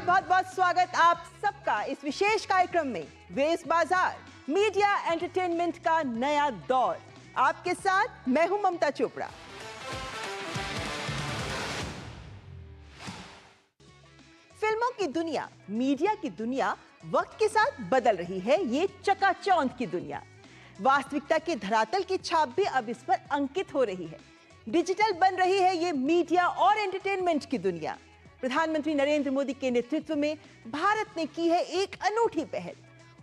बहुत बहुत स्वागत आप सबका इस विशेष कार्यक्रम में। वेव्स बाजार, मीडिया एंटरटेनमेंट का नया दौर। आपके साथ मैं हूं ममता चोपड़ा। फिल्मों की दुनिया, मीडिया की दुनिया वक्त के साथ बदल रही है। ये चकाचौंध की दुनिया, वास्तविकता के धरातल की छाप भी अब इस पर अंकित हो रही है। डिजिटल बन रही है ये मीडिया और एंटरटेनमेंट की दुनिया। प्रधानमंत्री नरेंद्र मोदी के नेतृत्व में भारत ने की है एक अनूठी पहल,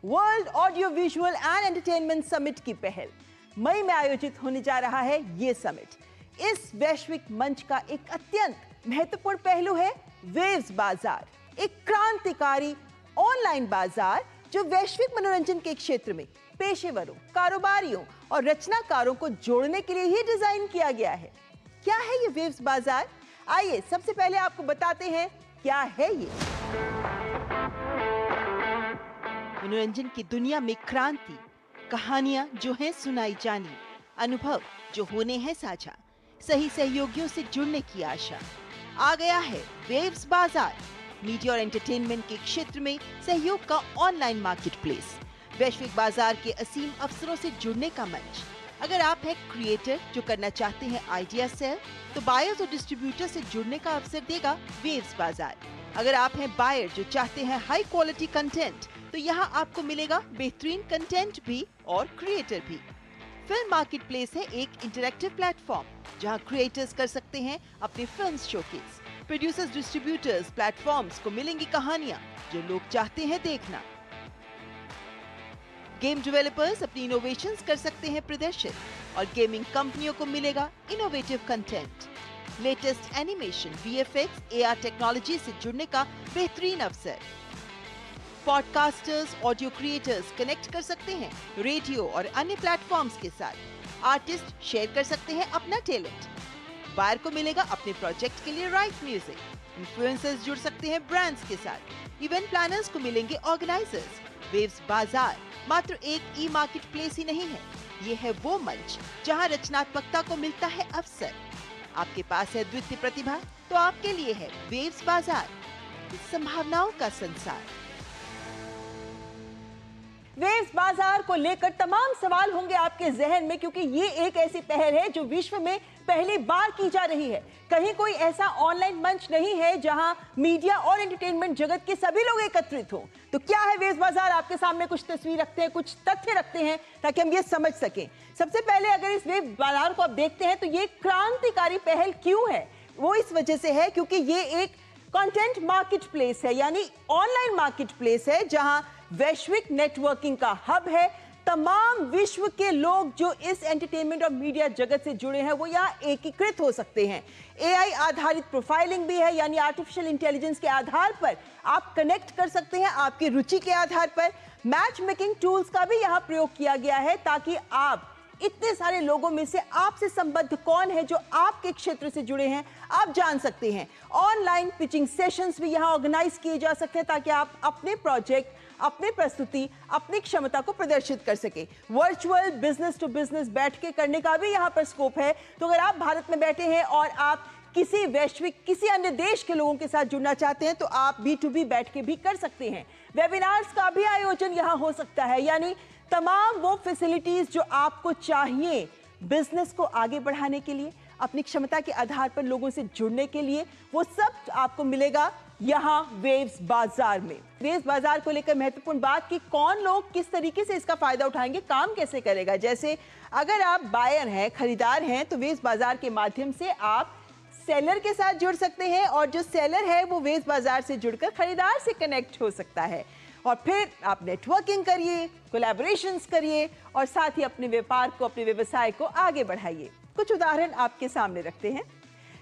world audio visual and entertainment summit की पहल। मई में आयोजित होने जा रहा है ये समिट। इस वैश्विक मंच का एक अत्यंत महत्वपूर्ण पहलू है वेव्स बाजार, एक क्रांतिकारी ऑनलाइन बाजार जो वैश्विक मनोरंजन के क्षेत्र में पेशेवरों, कारोबारियों और रचनाकारों को जोड़ने के लिए ही डिजाइन किया गया है। क्या है ये वेव्स बाजार? आइए सबसे पहले आपको बताते हैं क्या है ये। मनोरंजन की दुनिया में क्रांति, कहानियां जो हैं सुनाई जानी, अनुभव जो होने हैं साझा, सही सहयोगियों से जुड़ने की आशा। आ गया है वेव्स बाजार, मीडिया और एंटरटेनमेंट के क्षेत्र में सहयोग का ऑनलाइन मार्केट प्लेस, वैश्विक बाजार के असीम अवसरों से जुड़ने का मंच। अगर आप हैं क्रिएटर जो करना चाहते हैं आइडिया सेल, तो बायर्स और डिस्ट्रीब्यूटर से जुड़ने का अवसर देगा वेव्स बाजार। अगर आप हैं बायर जो चाहते हैं हाई क्वालिटी कंटेंट, तो यहाँ आपको मिलेगा बेहतरीन कंटेंट भी और क्रिएटर भी। फिल्म मार्केट प्लेस है एक इंटरैक्टिव प्लेटफॉर्म जहाँ क्रिएटर्स कर सकते हैं अपने film showcase. Producers, distributors, platforms को मिलेंगी कहानियां जो लोग चाहते हैं देखना। गेम डेवलपर्स अपनी इनोवेशंस कर सकते हैं प्रदर्शित और गेमिंग कंपनियों को मिलेगा innovative content. Latest animation, VFX, AR technology से जुड़ने का बेहतरीन अवसर। पॉडकास्टर्स, ऑडियो क्रिएटर्स कनेक्ट कर सकते हैं रेडियो और अन्य प्लेटफॉर्म्स के साथ। आर्टिस्ट शेयर कर सकते हैं अपना टैलेंट। बायर को मिलेगा अपने प्रोजेक्ट के लिए राइट म्यूजिक। इन्फ्लुएंसर्स जुड़ सकते हैं ब्रांड्स के साथ। इवेंट प्लानर्स को मिलेंगे ऑर्गेनाइजर्स। वेव्स बाजार मात्र एक ई मार्केट प्लेस ही नहीं है, ये है वो मंच जहां रचनात्मकता को मिलता है अवसर। आपके पास है द्वितीय प्रतिभा, तो आपके लिए है वेव्स बाजार, संभावनाओं का संसार। वेव्स बाजार को लेकर तमाम सवाल होंगे आपके जहन में, क्योंकि ये एक ऐसी पहल है जो विश्व में पहली बार की जा रही है। कहीं कोई ऐसा ऑनलाइन मंच नहीं है जहां मीडिया और एंटरटेनमेंट जगत के सभी लोग एकत्रित हों। तो क्या है वेव्स बाजार? आपके सामने कुछ तस्वीर रखते हैं, कुछ तथ्य रखते हैं ताकि हम ये समझ सकें। सबसे पहले अगर इस वेव्स बाजार को आप देखते हैं तो ये क्रांतिकारी पहल क्यों है? वो इस वजह से है क्योंकि ये एक कंटेंट मार्केट प्लेस है, यानी ऑनलाइन मार्केट प्लेस है जहां वैश्विक नेटवर्किंग का हब है। तमाम विश्व के लोग जो इस एंटरटेनमेंट और मीडिया जगत से जुड़े हैं वो यहाँ एकीकृत हो सकते हैं। एआई आधारित प्रोफाइलिंग भी है, यानी आर्टिफिशियल इंटेलिजेंस के आधार पर आप कनेक्ट कर सकते हैं आपकी रुचि के आधार पर। मैच मेकिंग टूल्स का भी यहाँ प्रयोग किया गया है ताकि आप इतने सारे लोगों में से आपसे संबद्ध कौन है जो आपके क्षेत्र से जुड़े हैं आप जान सकते हैं। ऑनलाइन पिचिंग सेशंस भी यहाँ ऑर्गेनाइज किए जा सकते हैं ताकि आप अपने प्रोजेक्ट, अपनी प्रस्तुति, अपनी क्षमता को प्रदर्शित कर सके। वर्चुअल बिजनेस टू बिजनेस बैठ के करने का भी यहाँ पर स्कोप है। तो अगर आप भारत में बैठे हैं और आप किसी वैश्विक, किसी अन्य देश के लोगों के साथ जुड़ना चाहते हैं तो आप B2B बैठ के भी कर सकते हैं। वेबिनार्स का भी आयोजन यहाँ हो सकता है, यानी तमाम वो फैसिलिटीज जो आपको चाहिए बिजनेस को आगे बढ़ाने के लिए, अपनी क्षमता के आधार पर लोगों से जुड़ने के लिए, वो सब आपको मिलेगा यहाँ वेव्स बाजार में। वेव्स बाजार को लेकर महत्वपूर्ण बात कि कौन लोग किस तरीके से इसका फायदा उठाएंगे, काम कैसे करेगा। जैसे अगर आप बायर हैं, खरीदार हैं, तो वेव्स बाजार के माध्यम से आप सेलर के साथ जुड़ सकते हैं और जो सेलर है वो वेव्स बाजार से जुड़कर खरीदार से कनेक्ट हो सकता है। और फिर आप नेटवर्किंग करिए, कोलैबोरेशंस करिए और साथ ही अपने व्यापार को, अपने व्यवसाय को आगे बढ़ाइए। कुछ उदाहरण आपके सामने रखते हैं।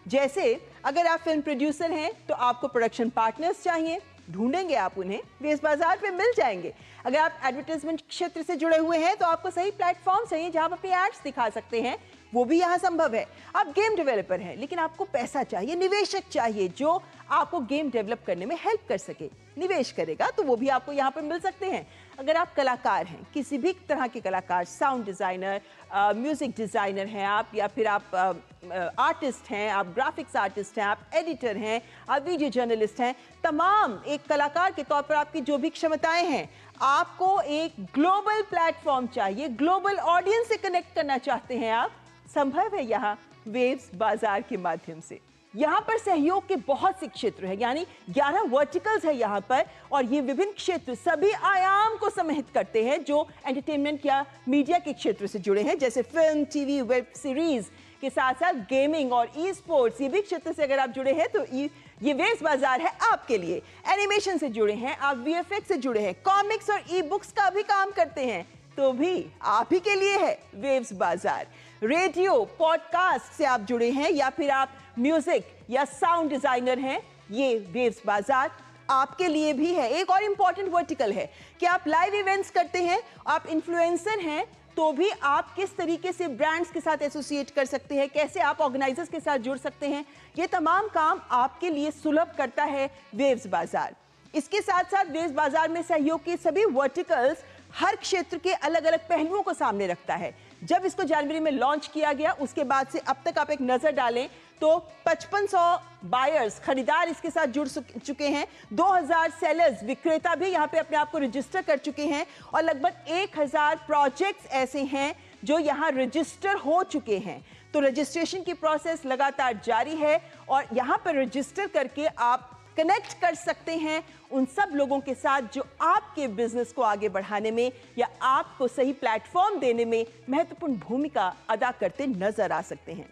जैसे अगर आप फिल्म प्रोड्यूसर हैं तो आपको प्रोडक्शन पार्टनर्स चाहिए, ढूंढेंगे आप उन्हें, वेव्स बाजार पे मिल जाएंगे। अगर आप एडवर्टाइजमेंट क्षेत्र से जुड़े हुए हैं तो आपको सही प्लेटफॉर्म चाहिए जहां आप अपने एड्स दिखा सकते हैं, वो भी यहाँ संभव है। आप गेम डेवलपर हैं लेकिन आपको पैसा चाहिए, निवेशक चाहिए जो आपको गेम डेवलप करने में हेल्प कर सके, निवेश करेगा, तो वो भी आपको यहाँ पर मिल सकते हैं। अगर आप कलाकार हैं, किसी भी तरह के कलाकार, साउंड डिज़ाइनर, म्यूज़िक डिज़ाइनर हैं आप, या फिर आप आर्टिस्ट हैं, आप ग्राफिक्स आर्टिस्ट हैं, आप एडिटर हैं, आप वीडियो जर्नलिस्ट हैं, तमाम एक कलाकार के तौर पर आपकी जो भी क्षमताएं हैं, आपको एक ग्लोबल प्लेटफॉर्म चाहिए, ग्लोबल ऑडियंस से कनेक्ट करना चाहते हैं आप, संभव है यहाँ वेव्स बाजार के माध्यम से। यहाँ पर सहयोग के बहुत से क्षेत्र हैं, यानी 11 वर्टिकल्स है यहाँ पर, और ये विभिन्न क्षेत्र सभी आयाम को समाहित करते हैं जो एंटरटेनमेंट या मीडिया के क्षेत्र से जुड़े हैं, जैसे फिल्म, टीवी, वेब सीरीज के साथ साथ गेमिंग और ई स्पोर्ट्स, ये भी क्षेत्र से अगर आप जुड़े हैं तो ये वेव्स बाजार है आपके लिए। एनिमेशन से जुड़े हैं आप, वीएफएक्स से जुड़े हैं, कॉमिक्स और ई बुक्स का भी काम करते हैं, तो भी आप ही के लिए है वेव्स बाजार। रेडियो, पॉडकास्ट से आप जुड़े हैं, या फिर आप म्यूजिक या साउंड डिजाइनर हैं, ये वेव्स बाजार आपके लिए भी है। एक और इंपॉर्टेंट वर्टिकल है कि आप लाइव इवेंट्स करते हैं, आप इन्फ्लुएंसर हैं, तो भी आप किस तरीके से ब्रांड्स के साथ एसोसिएट कर सकते हैं, कैसे आप ऑर्गेनाइजर्स के साथ जुड़ सकते हैं, ये तमाम काम आपके लिए सुलभ करता है वेव्स बाजार। इसके साथ साथ वेव्स बाजार में सहयोग के सभी वर्टिकल्स हर क्षेत्र के अलग अलग पहलुओं को सामने रखता है। जब इसको जनवरी में लॉन्च किया गया, उसके बाद से अब तक आप एक नजर डालें तो 5500 बायर्स, खरीदार इसके साथ जुड़ चुके हैं, 2000 सेलर्स, विक्रेता भी यहाँ पे अपने आप को रजिस्टर कर चुके हैं, और लगभग 1000 प्रोजेक्ट्स ऐसे हैं जो यहाँ रजिस्टर हो चुके हैं। तो रजिस्ट्रेशन की प्रोसेस लगातार जारी है, और यहाँ पर रजिस्टर करके आप कनेक्ट कर सकते हैं उन सब लोगों के साथ जो आपके बिजनेस को आगे बढ़ाने में या आपको सही प्लेटफॉर्म देने में महत्वपूर्ण भूमिका अदा करते नजर आ सकते हैं।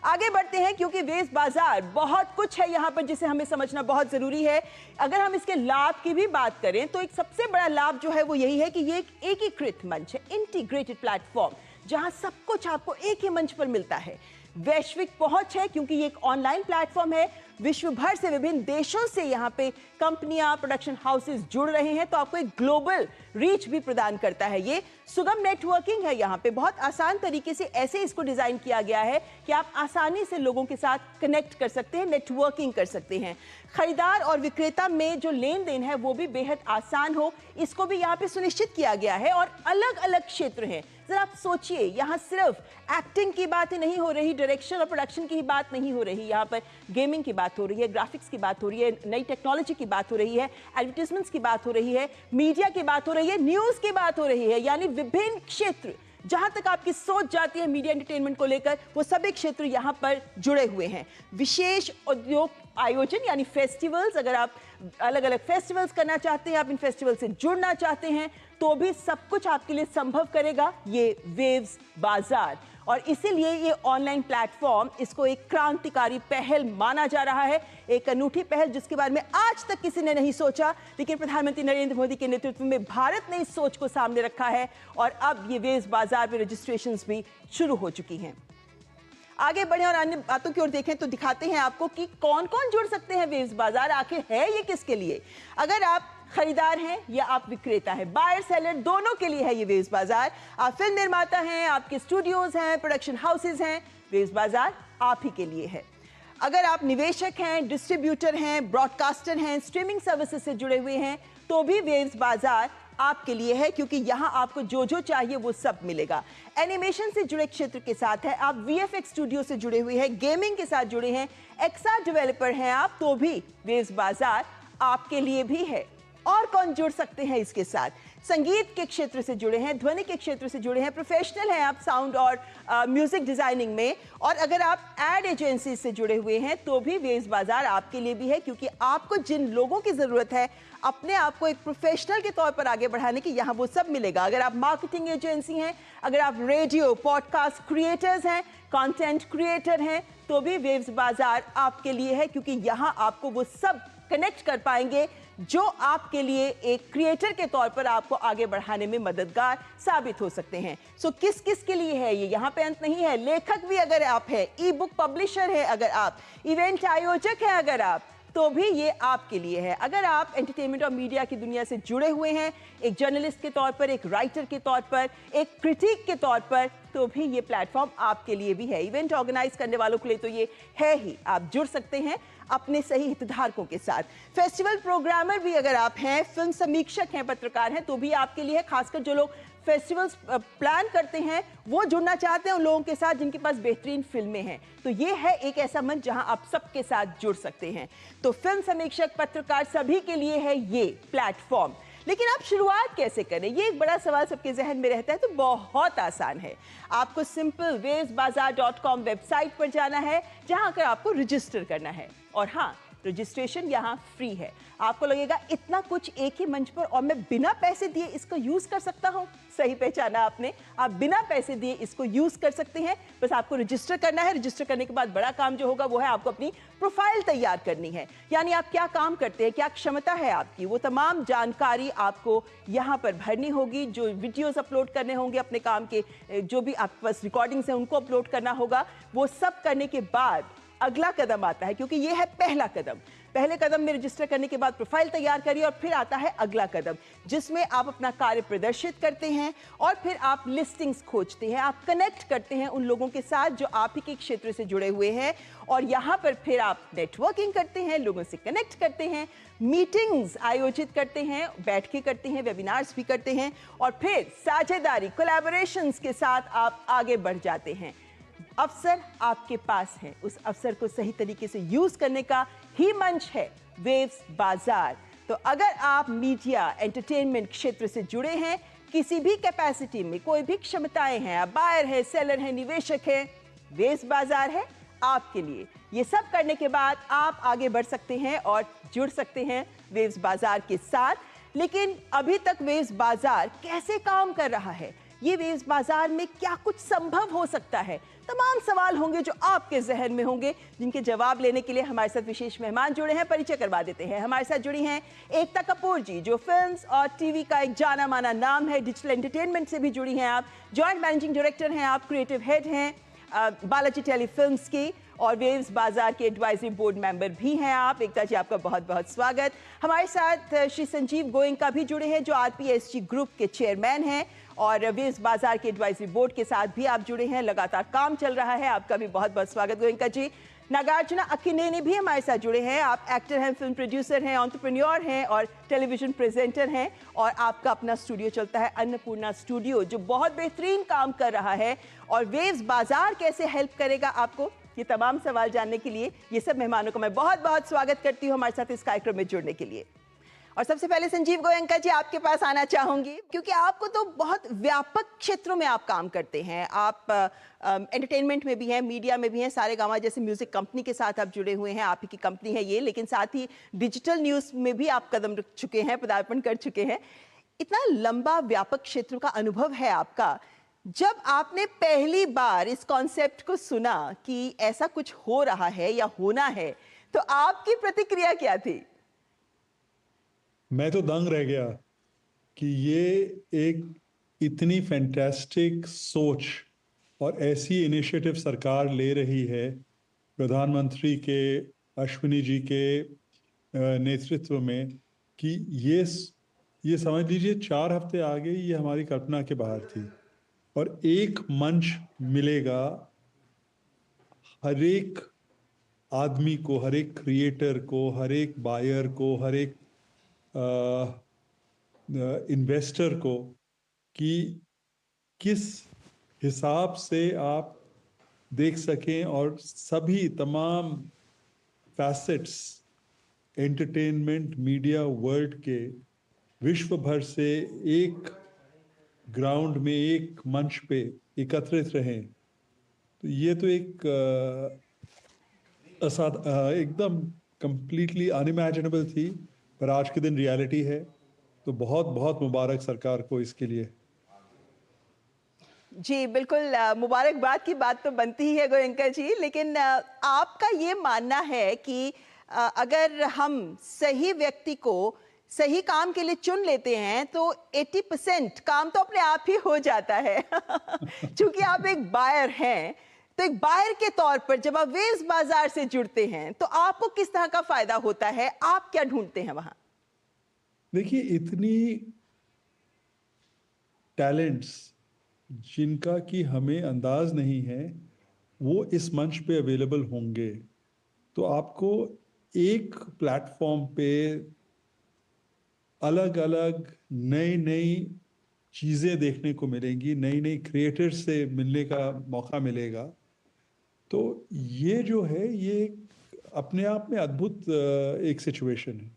आगे बढ़ते हैं, क्योंकि वेव्स बाजार बहुत कुछ है यहाँ पर जिसे हमें समझना बहुत जरूरी है। अगर हम इसके लाभ की भी बात करें तो एक सबसे बड़ा लाभ जो है वो यही है कि ये एक एकीकृत मंच है, इंटीग्रेटेड प्लेटफॉर्म, जहां सब कुछ आपको एक ही मंच पर मिलता है। वैश्विक पहुंच है, क्योंकि ये एक ऑनलाइन प्लेटफॉर्म है, विश्व भर से विभिन्न देशों से यहाँ पे कंपनियां, प्रोडक्शन हाउसेस जुड़ रहे हैं, तो आपको एक ग्लोबल रीच भी प्रदान करता है। ये सुगम नेटवर्किंग है, यहाँ पे बहुत आसान तरीके से ऐसे इसको डिजाइन किया गया है कि आप आसानी से लोगों के साथ कनेक्ट कर सकते हैं, नेटवर्किंग कर सकते हैं। खरीदार और विक्रेता में जो लेन देन है वो भी बेहद आसान हो, इसको भी यहाँ पे सुनिश्चित किया गया है। और अलग अलग क्षेत्र हैं, जरा आप सोचिए, यहाँ सिर्फ एक्टिंग की बात ही नहीं हो रही, डायरेक्शन और प्रोडक्शन की ही बात नहीं हो रही, यहाँ पर गेमिंग की बात हो रही है, ग्राफिक्स की बात हो रही है, नई टेक्नोलॉजी की बात हो रही है, एडवर्टाइजमेंट्स की बात हो रही है, मीडिया की बात हो रही है, न्यूज की बात हो रही है। यानी विभिन्न क्षेत्र, जहां तक आपकी सोच जाती है मीडिया एंटरटेनमेंट को लेकर, वो सभी क्षेत्र यहां पर जुड़े हुए हैं। विशेष उद्योग आयोजन यानी फेस्टिवल्स, अगर आप अलग अलग फेस्टिवल्स करना चाहते हैं, आप इन फेस्टिवल से जुड़ना चाहते हैं, तो भी सब कुछ आपके लिए संभव करेगा ये वेव्स बाजार। और इसीलिए ये ऑनलाइन प्लेटफॉर्म, इसको एक क्रांतिकारी पहल माना जा रहा है, एक अनूठी पहल जिसके बारे में आज तक किसी ने नहीं सोचा, लेकिन प्रधानमंत्री नरेंद्र मोदी के नेतृत्व में भारत ने इस सोच को सामने रखा है, और अब ये वेव्स बाजार में रजिस्ट्रेशंस भी शुरू हो चुकी हैं। आगे बढ़े और अन्य बातों की ओर देखें तो दिखाते हैं आपको कि कौन कौन जुड़ सकते हैं वेव्स बाजार, आखिर है ये किसके लिए। अगर आप खरीदार हैं या आप विक्रेता हैं, बायर सेलर दोनों के लिए है ये वेव्स बाजार। आप फिल्म निर्माता हैं, आपके स्टूडियोज हैं, प्रोडक्शन हाउसेज हैं, वेव्स बाजार आप ही के लिए है। अगर आप निवेशक हैं, डिस्ट्रीब्यूटर हैं, ब्रॉडकास्टर हैं, स्ट्रीमिंग सर्विसेज से जुड़े हुए हैं, तो भी वेव्स बाजार आपके लिए है, क्योंकि यहां आपको जो जो चाहिए वो सब मिलेगा। एनिमेशन से जुड़े क्षेत्र के साथ है, आप वीएफएक्स स्टूडियो से जुड़े हुए हैं, गेमिंग के साथ जुड़े हैं, एक्सआर डेवलपर हैं आप, तो भी वेव्स बाजार आपके लिए भी है। और कौन जुड़ सकते हैं इसके साथ? संगीत के क्षेत्र से जुड़े हैं, ध्वनि के क्षेत्र से जुड़े हैं, प्रोफेशनल हैं आप साउंड और म्यूजिक डिजाइनिंग में, और अगर आप एड एजेंसी से जुड़े हुए हैं तो भी वेव्स बाजार आपके लिए भी है, क्योंकि आपको जिन लोगों की जरूरत है अपने आप को एक प्रोफेशनल के तौर पर आगे बढ़ाने की, यहाँ वो सब मिलेगा। अगर आप मार्केटिंग एजेंसी हैं, अगर आप रेडियो पॉडकास्ट क्रिएटर्स हैं, कंटेंट क्रिएटर हैं, तो भी वेव्स बाजार आपके लिए है, क्योंकि यहाँ आपको वो सब कनेक्ट कर पाएंगे जो आपके लिए एक क्रिएटर के तौर पर आपको आगे बढ़ाने में मददगार साबित हो सकते हैं। सो किस किस के लिए है ये, यहाँ पे अंत नहीं है। लेखक भी अगर आप हैं, ई बुक पब्लिशर है अगर आप, इवेंट आयोजक है अगर आप, तो भी ये आपके लिए है। अगर आप एंटरटेनमेंट और मीडिया की दुनिया से जुड़े हुए हैं, एक जर्नलिस्ट के तौर पर, एक राइटर के तौर पर, एक क्रिटिक के तौर पर, तो भी ये प्लेटफॉर्म आपके लिए भी है। इवेंट ऑर्गेनाइज करने वालों के लिए तो ये है ही। आप जुड़ सकते हैं अपने सही हितधारकों के साथ। फेस्टिवल प्रोग्रामर भी अगर आप हैं, फिल्म समीक्षक हैं, पत्रकार हैं, तो भी आपके लिए है। खासकर जो लोग फेस्टिवल्स प्लान करते हैं, वो जुड़ना चाहते हैं उन लोगों के साथ जिनके पास बेहतरीन फिल्में हैं, तो ये है एक ऐसा मंच जहां आप सबके साथ जुड़ सकते हैं। तो फिल्म समीक्षक, पत्रकार सभी के लिए है ये प्लेटफॉर्म। लेकिन आप शुरुआत कैसे करें, ये एक बड़ा सवाल सबके जहन में रहता है। तो बहुत आसान है। आपको सिंपल wavesbazaar.com वेबसाइट पर जाना है, जहां आकर आपको रजिस्टर करना है। और हाँ, रजिस्ट्रेशन यहाँ फ्री है। आपको लगेगा इतना कुछ एक ही मंच पर और मैं बिना पैसे दिए इसको यूज कर सकता हूँ। सही पहचाना आपने, आप बिना पैसे दिए इसको यूज कर सकते हैं। बस आपको रजिस्टर करना है। रजिस्टर करने के बाद बड़ा काम जो होगा वो है आपको अपनी प्रोफाइल तैयार करनी है। यानी आप क्या काम करते हैं, क्या क्षमता है आपकी, वो तमाम जानकारी आपको यहाँ पर भरनी होगी। जो वीडियोस अपलोड करने होंगे अपने काम के, जो भी आपके पास रिकॉर्डिंग्स हैं उनको अपलोड करना होगा। वो सब करने के बाद अगला कदम आता है, क्योंकि ये है पहला कदम। पहले कदम में रजिस्टर करने के बाद प्रोफाइल तैयार करिए और फिर आता है अगला कदम, जिसमें आप अपना कार्य प्रदर्शित करते हैं और फिर आप लिस्टिंग्स खोजते हैं, आप कनेक्ट करते हैं उन लोगों के साथ जो आप ही के क्षेत्र से जुड़े हुए हैं। और यहाँ पर फिर आप नेटवर्किंग करते हैं, लोगों से कनेक्ट करते हैं, मीटिंग्स आयोजित करते हैं, बैठ के करते हैं, वेबिनार्स भी करते हैं, और फिर साझेदारी, कोलैबोरेशंस के साथ आप आगे बढ़ जाते हैं। अवसर आपके पास है, उस अवसर को सही तरीके से यूज करने का ही मंच है वेव्स बाजार। तो अगर आप मीडिया, एंटरटेनमेंट क्षेत्र से जुड़े हैं, किसी भी कैपेसिटी में, कोई भी क्षमताएं हैं, आप बायर है, सेलर है, निवेशक है, वेव्स बाजार है आपके लिए। ये सब करने के बाद आप आगे बढ़ सकते हैं और जुड़ सकते हैं वेव्स बाजार के साथ। लेकिन अभी तक वेव्स बाजार कैसे काम कर रहा है, ये वेव्स बाजार में क्या कुछ संभव हो सकता है, तमाम सवाल होंगे जो आपके जहन में होंगे, जिनके जवाब लेने के लिए हमारे साथ विशेष मेहमान जुड़े हैं। परिचय करवा देते हैं। हमारे साथ जुड़ी हैं एकता कपूर जी, जो फिल्म्स और टीवी का एक जाना माना नाम है। डिजिटल एंटरटेनमेंट से भी जुड़ी हैं आप, जॉइंट मैनेजिंग डायरेक्टर हैं आप, क्रिएटिव हेड हैं बालाजी टेलीफिल्म्स की, और वेव्स बाजार के एडवाइजरी बोर्ड मेंबर भी हैं आप। एकता जी, आपका बहुत बहुत स्वागत। हमारे साथ श्री संजीव गोयनका भी जुड़े हैं, जो आरपीएसजी ग्रुप के चेयरमैन हैं, और वेव्स बाजार के एडवाइजरी बोर्ड के साथ भी आप जुड़े हैं। लगातार काम चल रहा है, आपका भी बहुत बहुत स्वागत गोयनका जी। नागार्जुना अक्किनेनी भी हमारे साथ जुड़े हैं। आप एक्टर हैं, फिल्म प्रोड्यूसर हैं, एंटरप्रेन्योर हैं और टेलीविजन प्रेजेंटर हैं, और आपका अपना स्टूडियो चलता है, अन्नपूर्णा स्टूडियो, जो बहुत बेहतरीन काम कर रहा है। और वेव्स बाजार कैसे हेल्प करेगा आपको, ये तमाम सवाल जानने के लिए ये सब मेहमानों का मैं बहुत बहुत स्वागत करती हूँ हमारे साथ इस कार्यक्रम में जुड़ने के लिए। और सबसे पहले संजीव गोयनका जी, आपके पास आना चाहूंगी, क्योंकि आपको तो बहुत व्यापक क्षेत्रों में आप काम करते हैं। आप एंटरटेनमेंट में भी हैं, मीडिया में भी हैं, सारे गामा जैसे म्यूजिक कंपनी के साथ आप जुड़े हुए हैं, आप ही की कंपनी है ये, लेकिन साथ ही डिजिटल न्यूज में भी आप कदम रख चुके हैं, पदार्पण कर चुके हैं। इतना लंबा व्यापक क्षेत्र का अनुभव है आपका। जब आपने पहली बार इस कॉन्सेप्ट को सुना कि ऐसा कुछ हो रहा है या होना है, तो आपकी प्रतिक्रिया क्या थी? मैं तो दंग रह गया कि ये एक इतनी फैंटास्टिक सोच और ऐसी इनिशिएटिव सरकार ले रही है, प्रधानमंत्री के अश्विनी जी के नेतृत्व में, कि ये समझ लीजिए 4 हफ्ते आगे ये हमारी कल्पना के बाहर थी। और एक मंच मिलेगा हर एक आदमी को, हर एक क्रिएटर को, हर एक बायर को, हर एक इन्वेस्टर को, कि किस हिसाब से आप देख सकें और सभी तमाम फैसेट्स एंटरटेनमेंट मीडिया वर्ल्ड के विश्व भर से एक ग्राउंड में, एक मंच पे एकत्रित रहें। तो ये तो एक एकदम कंप्लीटली अनइमेजिनेबल थी, पर आज के दिन रियलिटी है। तो बहुत बहुत मुबारक सरकार को इसके लिए। जी बिल्कुल, मुबारकबाद की बात तो बनती ही है गोयनका जी, लेकिन आपका ये मानना है कि अगर हम सही व्यक्ति को सही काम के लिए चुन लेते हैं तो 80% काम तो अपने आप ही हो जाता है। क्योंकि आप एक बायर हैं, तो तो एक बायर के तौर पर जब आप वेव्स बाजार से जुड़ते हैं तो आपको किस तरह का फायदा होता है, आप क्या ढूंढते हैं वहां? देखिए, इतनी टैलेंट्स जिनका कि हमें अंदाज नहीं है, वो इस मंच पे अवेलेबल होंगे। तो आपको एक प्लेटफॉर्म पे अलग अलग नई नई चीज़ें देखने को मिलेंगी, नई नई क्रिएटर्स से मिलने का मौका मिलेगा। तो ये जो है, ये अपने आप में अद्भुत एक सिचुएशन है।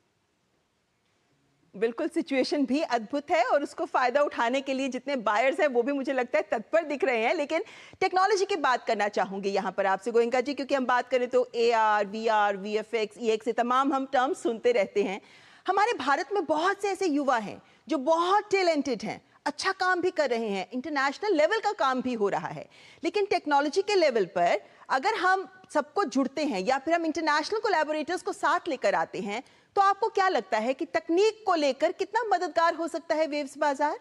बिल्कुल, सिचुएशन भी अद्भुत है और उसको फायदा उठाने के लिए जितने बायर्स हैं वो भी मुझे लगता है तत्पर दिख रहे हैं। लेकिन टेक्नोलॉजी की बात करना चाहूंगी यहाँ पर आपसे गोयनका जी, क्योंकि हम बात करें तो AR, VR, VFX, EX, ये तमाम हम टर्म्स सुनते रहते हैं। हमारे भारत में बहुत से ऐसे युवा हैं जो बहुत टैलेंटेड हैं, अच्छा काम भी कर रहे हैं, इंटरनेशनल लेवल का काम भी हो रहा है। लेकिन टेक्नोलॉजी के लेवल पर अगर हम सबको जुड़ते हैं या फिर हम इंटरनेशनल कोलैबोरेटर्स को साथ लेकर आते हैं, तो आपको क्या लगता है कि तकनीक को लेकर कितना मददगार हो सकता है वेव्स बाजार?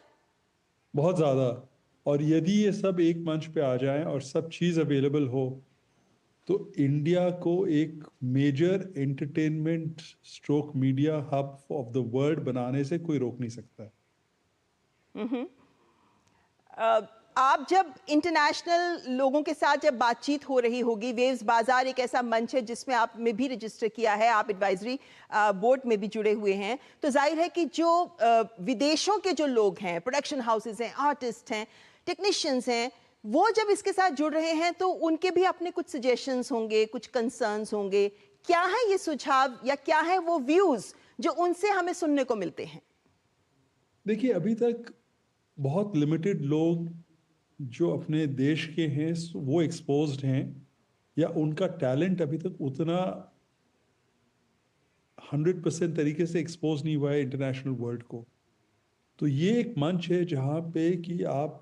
बहुत ज़्यादा। और यदि ये सब एक मंच पे आ जाएं और सब चीज़ अवेलेबल हो, तो इंडिया को एक major entertainment stroke media hub of the world बनाने से कोई रोक नहीं सकता। आप जब इंटरनेशनल लोगों के साथ जब बातचीत हो रही होगी, वेव्स बाजार एक ऐसा मंच है जिसमें आप में भी रजिस्टर किया है, आप एडवाइजरी बोर्ड में भी जुड़े हुए हैं, तो जाहिर है कि जो विदेशों के जो लोग हैं, प्रोडक्शन हाउसेस हैं, आर्टिस्ट हैं, टेक्नीशियंस हैं, वो जब इसके साथ जुड़ रहे हैं तो उनके भी अपने कुछ सजेशंस होंगे, कुछ कंसर्न्स होंगे। क्या है ये सुझाव या क्या है वो व्यूज जो उनसे हमें सुनने को मिलते हैं? देखिए, अभी तक बहुत लिमिटेड लोग जो अपने देश के हैं वो एक्सपोज्ड हैं, या उनका टैलेंट अभी तक उतना 100% तरीके से एक्सपोज नहीं हुआ है इंटरनेशनल वर्ल्ड को। तो ये एक मंच है जहाँ पे कि आप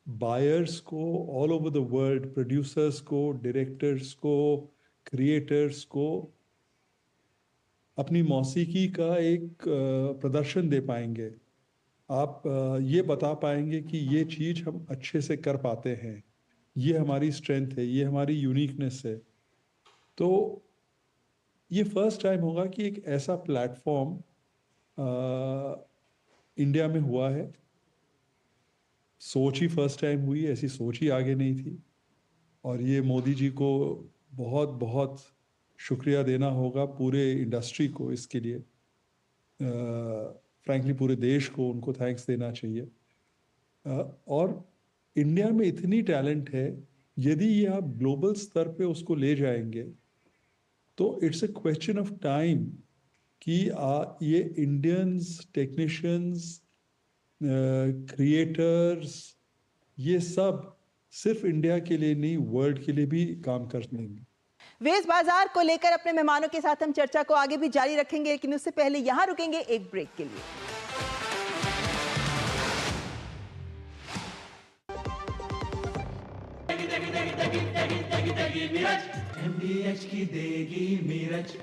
बायर्स को all over the world, producers को, डायरेक्टर्स को, क्रिएटर्स को अपनी मौसीकी का एक प्रदर्शन दे पाएंगे। आप ये बता पाएंगे कि ये चीज़ हम अच्छे से कर पाते हैं, ये हमारी स्ट्रेंथ है, ये हमारी यूनिकनेस है। तो ये फर्स्ट टाइम होगा कि एक ऐसा प्लेटफॉर्म इंडिया में हुआ है। सोच ही फर्स्ट टाइम हुई, ऐसी सोच ही आगे नहीं थी। और ये मोदी जी को बहुत बहुत शुक्रिया देना होगा, पूरे इंडस्ट्री को इसके लिए। फ्रैंकली पूरे देश को उनको थैंक्स देना चाहिए। और इंडिया में इतनी टैलेंट है, यदि ये आप ग्लोबल स्तर पे उसको ले जाएंगे तो it's a question of time कि ये इंडियंस, टेक्नीशियंस, क्रिएटर्स, ये सब सिर्फ इंडिया के लिए नहीं, वर्ल्ड के लिए भी काम कर लेंगे। वेव्स बाजार को लेकर अपने मेहमानों के साथ हम चर्चा को आगे भी जारी रखेंगे, लेकिन उससे पहले यहां रुकेंगे एक ब्रेक के लिए। MDH की देगी मिर्च,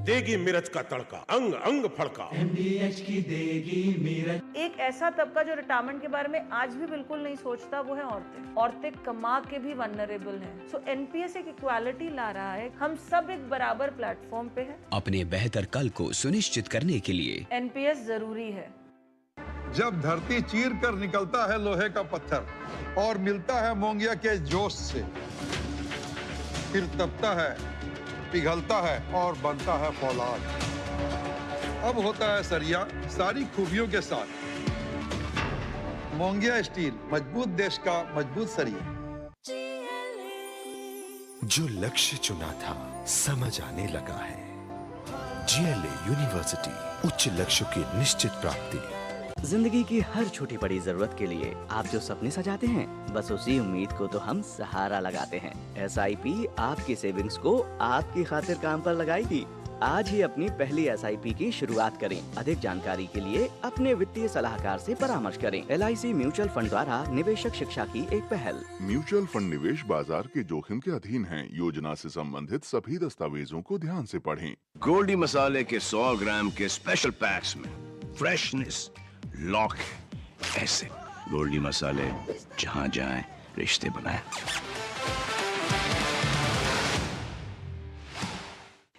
देगी मिर्च का तड़का, अंग अंग फड़का। MDH की देगी मिर्च। एक ऐसा तबका जो रिटायरमेंट के बारे में आज भी बिल्कुल नहीं सोचता, वो है औरतें। औरतें कमा के भी वनरेबल हैं। सो एनपीएस एक इक्वालिटी ला रहा है, हम सब एक बराबर प्लेटफॉर्म पे हैं। अपने बेहतर कल को सुनिश्चित करने के लिए एनपीएस जरूरी है। जब धरती चीर कर निकलता है लोहे का पत्थर और मिलता है मोंगिया के जोश से, फिर तपता है, पिघलता है और बनता है फौलाद। अब होता है सरिया सारी खूबियों के साथ। मोंगिया स्टील, मजबूत देश का मजबूत सरिया। जो लक्ष्य चुना था समझ आने लगा है। GLA यूनिवर्सिटी, उच्च लक्ष्य की निश्चित प्राप्ति। जिंदगी की हर छोटी बड़ी जरूरत के लिए आप जो सपने सजाते हैं, बस उसी उम्मीद को तो हम सहारा लगाते हैं। SIP आपकी सेविंग्स को आपकी खातिर काम पर लगाएगी। आज ही अपनी पहली SIP की शुरुआत करें। अधिक जानकारी के लिए अपने वित्तीय सलाहकार से परामर्श करें। LIC म्यूचुअल फंड द्वारा निवेशक शिक्षा की एक पहल। म्यूचुअल फंड निवेश बाजार के जोखिम के अधीन है। योजना से संबंधित सभी दस्तावेजों को ध्यान से पढ़ें। गोल्डी मसाले के 100 ग्राम के स्पेशल पैक्स में फ्रेशनेस लॉक है। ऐसे गोल्डी मसाले जहाँ जाएं रिश्ते बनाएं।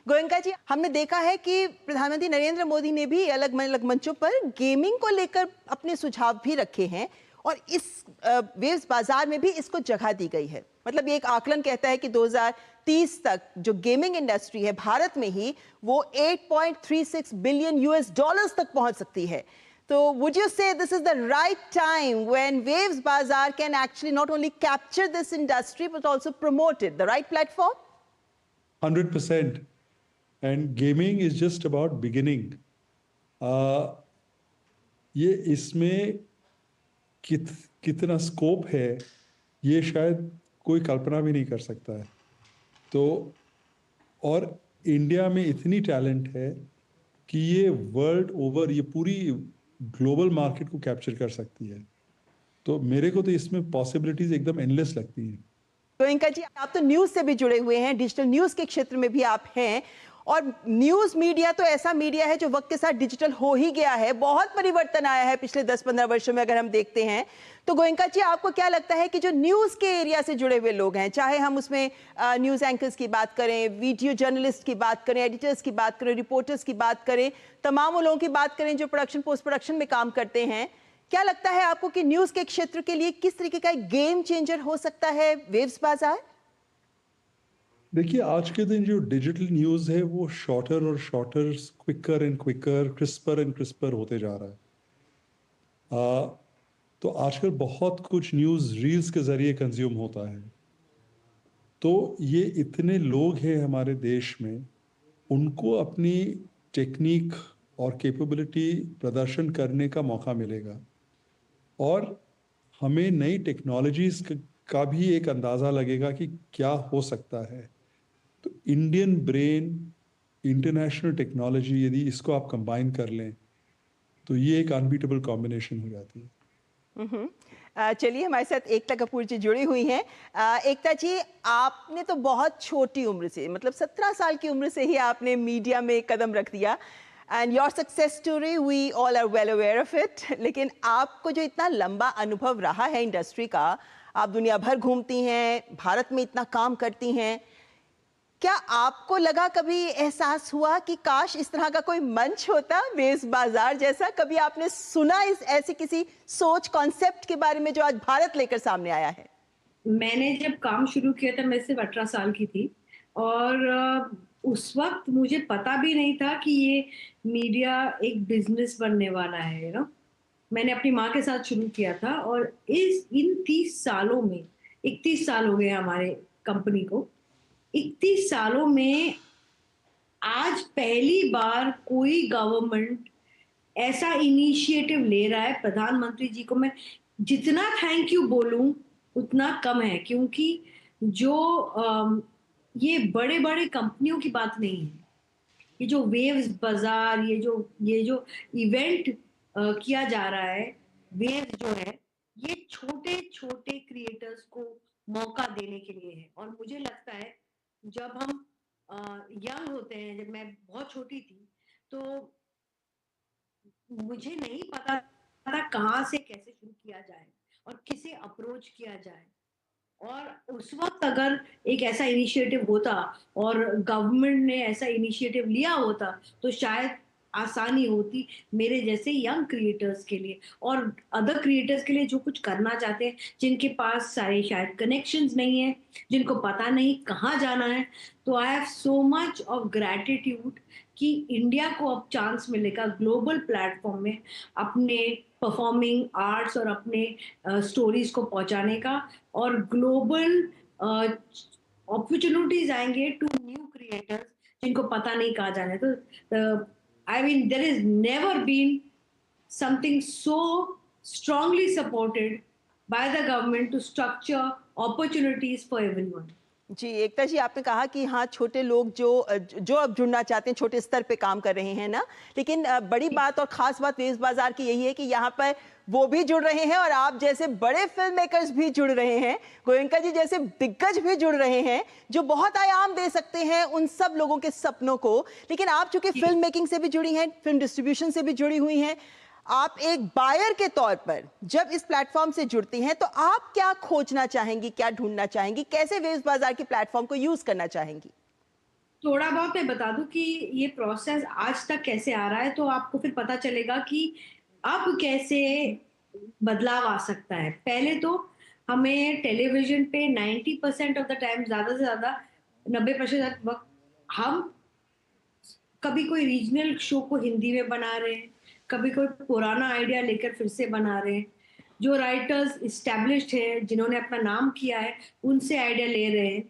गोयनका जी, हमने देखा है कि प्रधानमंत्री नरेंद्र मोदी ने भी अलग अलग मंचों पर गेमिंग को लेकर अपने सुझाव भी रखे हैं और इस वेव्स बाजार में भी इसको जगह दी गई है। मतलब ये एक आकलन कहता है कि 2030 तक जो गेमिंग इंडस्ट्री है भारत में ही वो 8.36 बिलियन यूएस डॉलर्स तक पहुंच सकती है। तो would you say this is the right time when Waves Bazaar can actually not only capture this industry but also promote it, the right platform? 100%. And gaming is just about beginning. ये इसमें कितना scope है ये शायद कोई कल्पना भी नहीं कर सकता है। तो और इंडिया में इतनी टैलेंट है कि ये वर्ल्ड ओवर ये पूरी ग्लोबल मार्केट को कैप्चर कर सकती है। तो मेरे को तो इसमें पॉसिबिलिटीज एकदम एंडलेस लगती हैं। गोयनका जी, आप तो न्यूज़ से भी जुड़े हुए हैं, डिजिटल न्यूज़ के क्षेत्र में भी आप हैं और न्यूज़ मीडिया तो ऐसा मीडिया है जो वक्त के साथ डिजिटल हो ही गया है। बहुत परिवर्तन आया है पिछले 10-15 वर्षों में अगर हम देखते हैं तो। गोयनका जी, आपको क्या लगता है कि जो न्यूज़ के एरिया से जुड़े हुए लोग हैं, चाहे हम उसमें न्यूज़ एंकर्स की बात करें, वीडियो जर्नलिस्ट की बात करें, एडिटर्स की बात करें, रिपोर्टर्स की बात करें, तमाम वो लोगों की बात करें जो प्रोडक्शन पोस्ट प्रोडक्शन में काम करते हैं, क्या लगता है आपको कि न्यूज़ के क्षेत्र के लिए किस तरीके का एक गेम चेंजर हो सकता है वेव्स बाजार? देखिए, आज के दिन जो डिजिटल न्यूज़ है वो शॉर्टर और shorter, quicker and quicker, crisper and crisper होते जा रहा है। तो आजकल बहुत कुछ न्यूज़ रील्स के ज़रिए कंज्यूम होता है। तो ये इतने लोग हैं हमारे देश में, उनको अपनी टेक्निक और कैपेबिलिटी प्रदर्शन करने का मौका मिलेगा और हमें नई टेक्नोलॉजीज़ का भी एक अंदाज़ा लगेगा कि क्या हो सकता है। तो इंडियन ब्रेन, इंटरनेशनल टेक्नोलॉजी, यदि इसको आप कंबाइन कर लें तो ये एक अनबीटेबल कॉम्बिनेशन हो जाती है। चलिए, हमारे साथ एकता कपूर जी जुड़ी हुई हैं। एकता जी, आपने तो बहुत छोटी उम्र से, मतलब 17 साल की उम्र से ही आपने मीडिया में कदम रख दिया and your success story we all are well aware of it. लेकिन आपको जो इतना लंबा अनुभव रहा है इंडस्ट्री का, आप दुनिया भर घूमती हैं, भारत में इतना काम करती हैं, क्या आपको लगा, कभी एहसास हुआ कि काश इस तरह का कोई मंच होता वेव्स बाजार जैसा? कभी आपने सुना इस ऐसी किसी सोच, कॉन्सेप्ट के बारे में जो आज भारत लेकर सामने आया है? मैंने जब काम शुरू किया था मैं सिर्फ 18 साल की थी और उस वक्त मुझे पता भी नहीं था कि ये मीडिया एक बिजनेस बनने वाला है ना। मैंने अपनी माँ के साथ शुरू किया था और इन 30 सालों में, 31 साल हो गए हमारे कंपनी को, 31 सालों में आज पहली बार कोई गवर्नमेंट ऐसा इनिशिएटिव ले रहा है। प्रधानमंत्री जी को मैं जितना थैंक यू बोलूं उतना कम है, क्योंकि जो ये बड़े बड़े कंपनियों की बात नहीं है। ये जो वेव्स बाजार, ये जो इवेंट किया जा रहा है, वेव्स जो है, ये छोटे छोटे क्रिएटर्स को मौका देने के लिए है। और मुझे लगता है जब हम यंग होते हैं, जब मैं बहुत छोटी थी तो मुझे नहीं पता था कहाँ से कैसे शुरू किया जाए और किसे अप्रोच किया जाए। और उस वक्त अगर एक ऐसा इनिशिएटिव होता और गवर्नमेंट ने ऐसा इनिशिएटिव लिया होता तो शायद आसानी होती मेरे जैसे यंग क्रिएटर्स के लिए और अदर क्रिएटर्स के लिए जो कुछ करना चाहते हैं, जिनके पास सारे शायद कनेक्शंस नहीं है, जिनको पता नहीं कहाँ जाना है। तो I have so much of gratitude कि इंडिया को अब चांस मिलेगा ग्लोबल प्लेटफॉर्म में अपने परफॉर्मिंग आर्ट्स और अपने स्टोरीज को पहुंचाने का, और ग्लोबल अपॉर्चुनिटीज आएंगे टू न्यू क्रिएटर्स जिनको पता नहीं कहाँ जाना है। तो I mean, there has never been something so strongly supported by the government to structure opportunities for everyone. जी, एकता जी, आपने कहा कि हाँ, छोटे लोग जो अब जुड़ना चाहते हैं छोटे स्तर पे काम कर रहे हैं ना, लेकिन बड़ी बात और ख़ास बात वेव्स बाजार की यही है कि यहाँ पर वो भी जुड़ रहे हैं और आप जैसे बड़े फिल्म मेकर्स भी जुड़ रहे हैं, गोयनका जी जैसे दिग्गज भी जुड़ रहे हैं जो बहुत आयाम दे सकते हैं उन सब लोगों के सपनों को। लेकिन आप चूंकि फिल्म मेकिंग से भी जुड़ी हैं, फिल्म डिस्ट्रीब्यूशन से भी जुड़ी हुई हैं, आप एक बायर के तौर पर जब इस प्लेटफॉर्म से जुड़ती हैं तो आप क्या खोजना चाहेंगी, क्या ढूंढना चाहेंगी, कैसे वेव्स बाजार के प्लेटफॉर्म को यूज करना चाहेंगी? थोड़ा बहुत मैं बता दूं कि ये प्रोसेस आज तक कैसे आ रहा है, तो आपको फिर पता चलेगा कि अब कैसे बदलाव आ सकता है। पहले तो हमें टेलीविजन पे 90% ऑफ द टाइम, ज़्यादा से ज़्यादा 90% वक्त हम कभी कोई रीजनल शो को हिंदी में बना रहे हैं, कभी कोई पुराना आइडिया लेकर फिर से बना रहे हैं। जो राइटर्स इस्टेब्लिश्ड हैं, जिन्होंने अपना नाम किया है, उनसे आइडिया ले रहे हैं,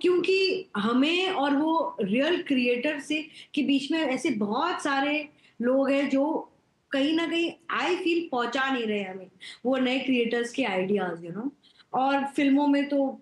क्योंकि हमें और वो रियल क्रिएटर से के बीच में ऐसे बहुत सारे लोग हैं जो कहीं ना कहीं आई फील पहुंचा नहीं रहे हमें वो नए क्रिएटर्स के आइडियाज, और फिल्मों में तो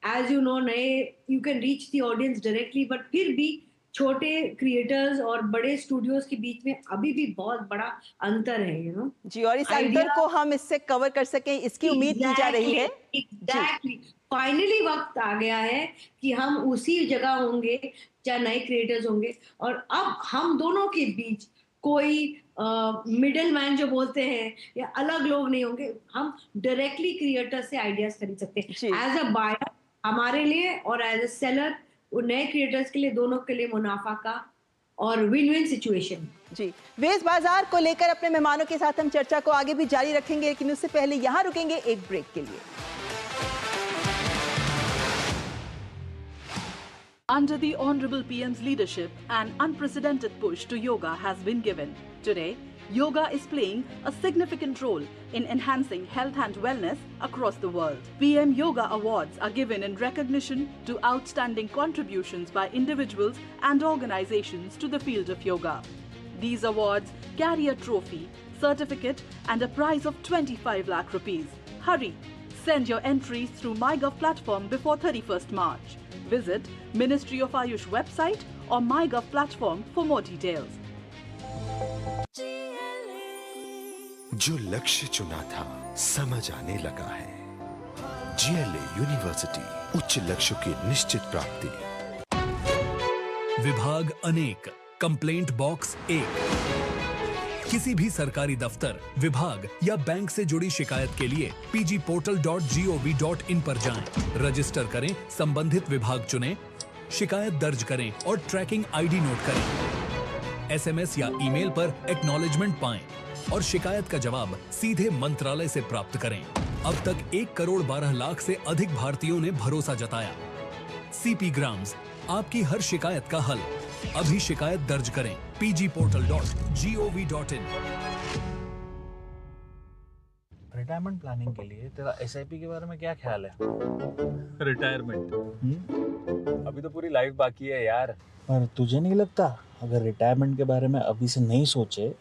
एज यू नो नए you can reach the audience directly, but फिर भी छोटे क्रिएटर्स और बड़े स्टूडियोज के बीच में अभी भी बहुत बड़ा अंतर है, जी, और इस अंतर को हम इससे कवर कर सकें, इसकी उम्मीद की जा रही है। एग्जैक्टली, फाइनली वक्त आ गया है कि हम उसी जगह होंगे जहाँ नए क्रिएटर्स होंगे, और अब हम दोनों के बीच कोई मिडिल मैन जो बोलते हैं या अलग लोग नहीं होंगे। हम डायरेक्टली क्रिएटर से आइडियाज खरीद सकते हैं एज अ बायर हमारे लिए, और एज अ सेलर नए क्रिएटर्स के लिए, दोनों के लिए मुनाफा का और विन विन सिचुएशन। जी, वेश बाजार को लेकर अपने मेहमानों के साथ हम चर्चा को आगे भी जारी रखेंगे, लेकिन उससे पहले यहाँ रुकेंगे एक ब्रेक के लिए। Under the Honorable PM's leadership, an unprecedented push to yoga has been given. Today, yoga is playing a significant role in enhancing health and wellness across the world. PM Yoga Awards are given in recognition to outstanding contributions by individuals and organizations to the field of yoga. These awards carry a trophy, certificate and a prize of 25 lakh rupees. Hurry! Send your entries through MyGov platform before 31st March. Visit Ministry of Ayush website or MyGov platform for more details. जो लक्ष्य चुना था समझ आने लगा है। GLA university, उच्च लक्ष्य की निश्चित प्राप्ति। विभाग अनेक, कंप्लेंट बॉक्स 1। किसी भी सरकारी दफ्तर, विभाग या बैंक से जुड़ी शिकायत के लिए pgportal.gov.in पर जाएं, रजिस्टर करें, संबंधित विभाग चुनें, शिकायत दर्ज करें और ट्रैकिंग आईडी नोट करें। SMS या ईमेल पर एक्नॉलेजमेंट पाएं और शिकायत का जवाब सीधे मंत्रालय से प्राप्त करें। अब तक 1 करोड़ 12 लाख से अधिक भारतीयों ने भरोसा जताया। CP ग्राम्स, आपकी हर शिकायत का हल। अभी शिकायत दर्ज करें pgportal.gov.in। रिटायरमेंट प्लानिंग के लिए तेरा SIP के बारे में क्या ख्याल है? रिटायरमेंट अभी तो पूरी लाइफ बाकी है यार। पर तुझे नहीं लगता अगर रिटायरमेंट के बारे में अभी से नहीं सोचे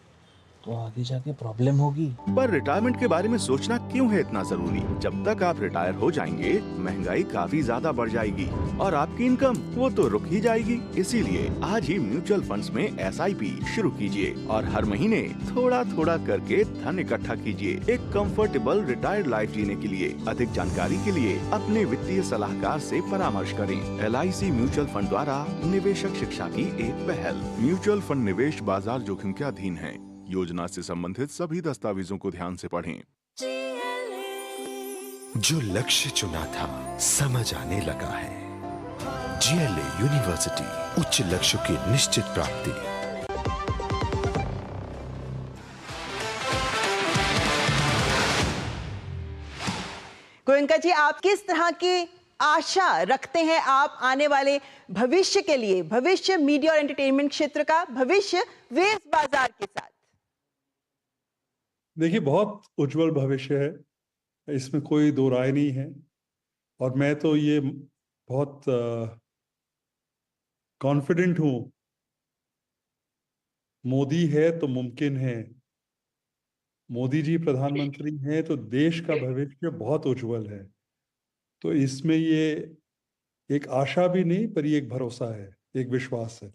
तो आगे जाके प्रॉब्लम होगी? पर रिटायरमेंट के बारे में सोचना क्यों है इतना जरूरी? जब तक आप रिटायर हो जाएंगे महंगाई काफी ज्यादा बढ़ जाएगी और आपकी इनकम वो तो रुक ही जाएगी। इसीलिए आज ही म्यूचुअल फंड्स में SIP शुरू कीजिए और हर महीने थोड़ा थोड़ा करके धन इकट्ठा कीजिए एक कंफर्टेबल रिटायर्ड लाइफ जीने के लिए। अधिक जानकारी के लिए अपने वित्तीय सलाहकार से परामर्श करें। LIC म्यूचुअल फंड द्वारा निवेशक शिक्षा की एक पहल। म्यूचुअल फंड निवेश बाजार जोखिम के अधीन है। योजना से संबंधित सभी दस्तावेजों को ध्यान से पढ़ें। जो लक्ष्य चुना था समझ आने लगा है। GLA यूनिवर्सिटी, उच्च लक्ष्य की निश्चित प्राप्ति। गोयनका जी, आप किस तरह की आशा रखते हैं आप आने वाले भविष्य के लिए, भविष्य मीडिया और एंटरटेनमेंट क्षेत्र का, भविष्य वेश बाजार के साथ? देखिए, बहुत उज्जवल भविष्य है, इसमें कोई दो राय नहीं है। और मैं तो ये बहुत कॉन्फिडेंट हूं, मोदी है तो मुमकिन है। मोदी जी प्रधानमंत्री हैं तो देश का भविष्य बहुत उज्जवल है। तो इसमें ये एक आशा भी नहीं, पर ये एक भरोसा है, एक विश्वास है।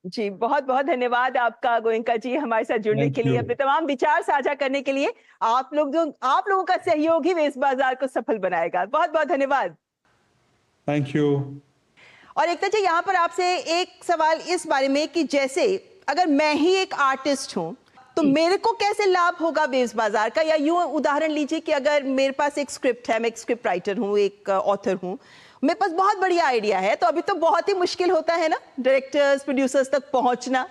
जी, बहुत बहुत धन्यवाद आपका गोयनका जी, हमारे साथ जुड़ने के लिए, अपने तमाम विचार साझा करने के लिए। आप लोगों का सहयोग ही वेश बाजार को सफल बनाएगा। बहुत बहुत धन्यवाद। Thank you. और एकता जी, यहाँ पर आपसे एक सवाल इस बारे में कि जैसे अगर मैं ही एक आर्टिस्ट हूँ, तो मेरे को कैसे लाभ होगा वेव्स बाजार का? या यूं उदाहरण लीजिए कि अगर मेरे पास एक स्क्रिप्ट है, मैं एक स्क्रिप्ट राइटर हूं, एक ऑथर हूं, मेरे पास बहुत बढ़िया आइडिया है, तो अभी तो बहुत ही मुश्किल होता है ना डायरेक्टर्स प्रोड्यूसर्स तक पहुंचना।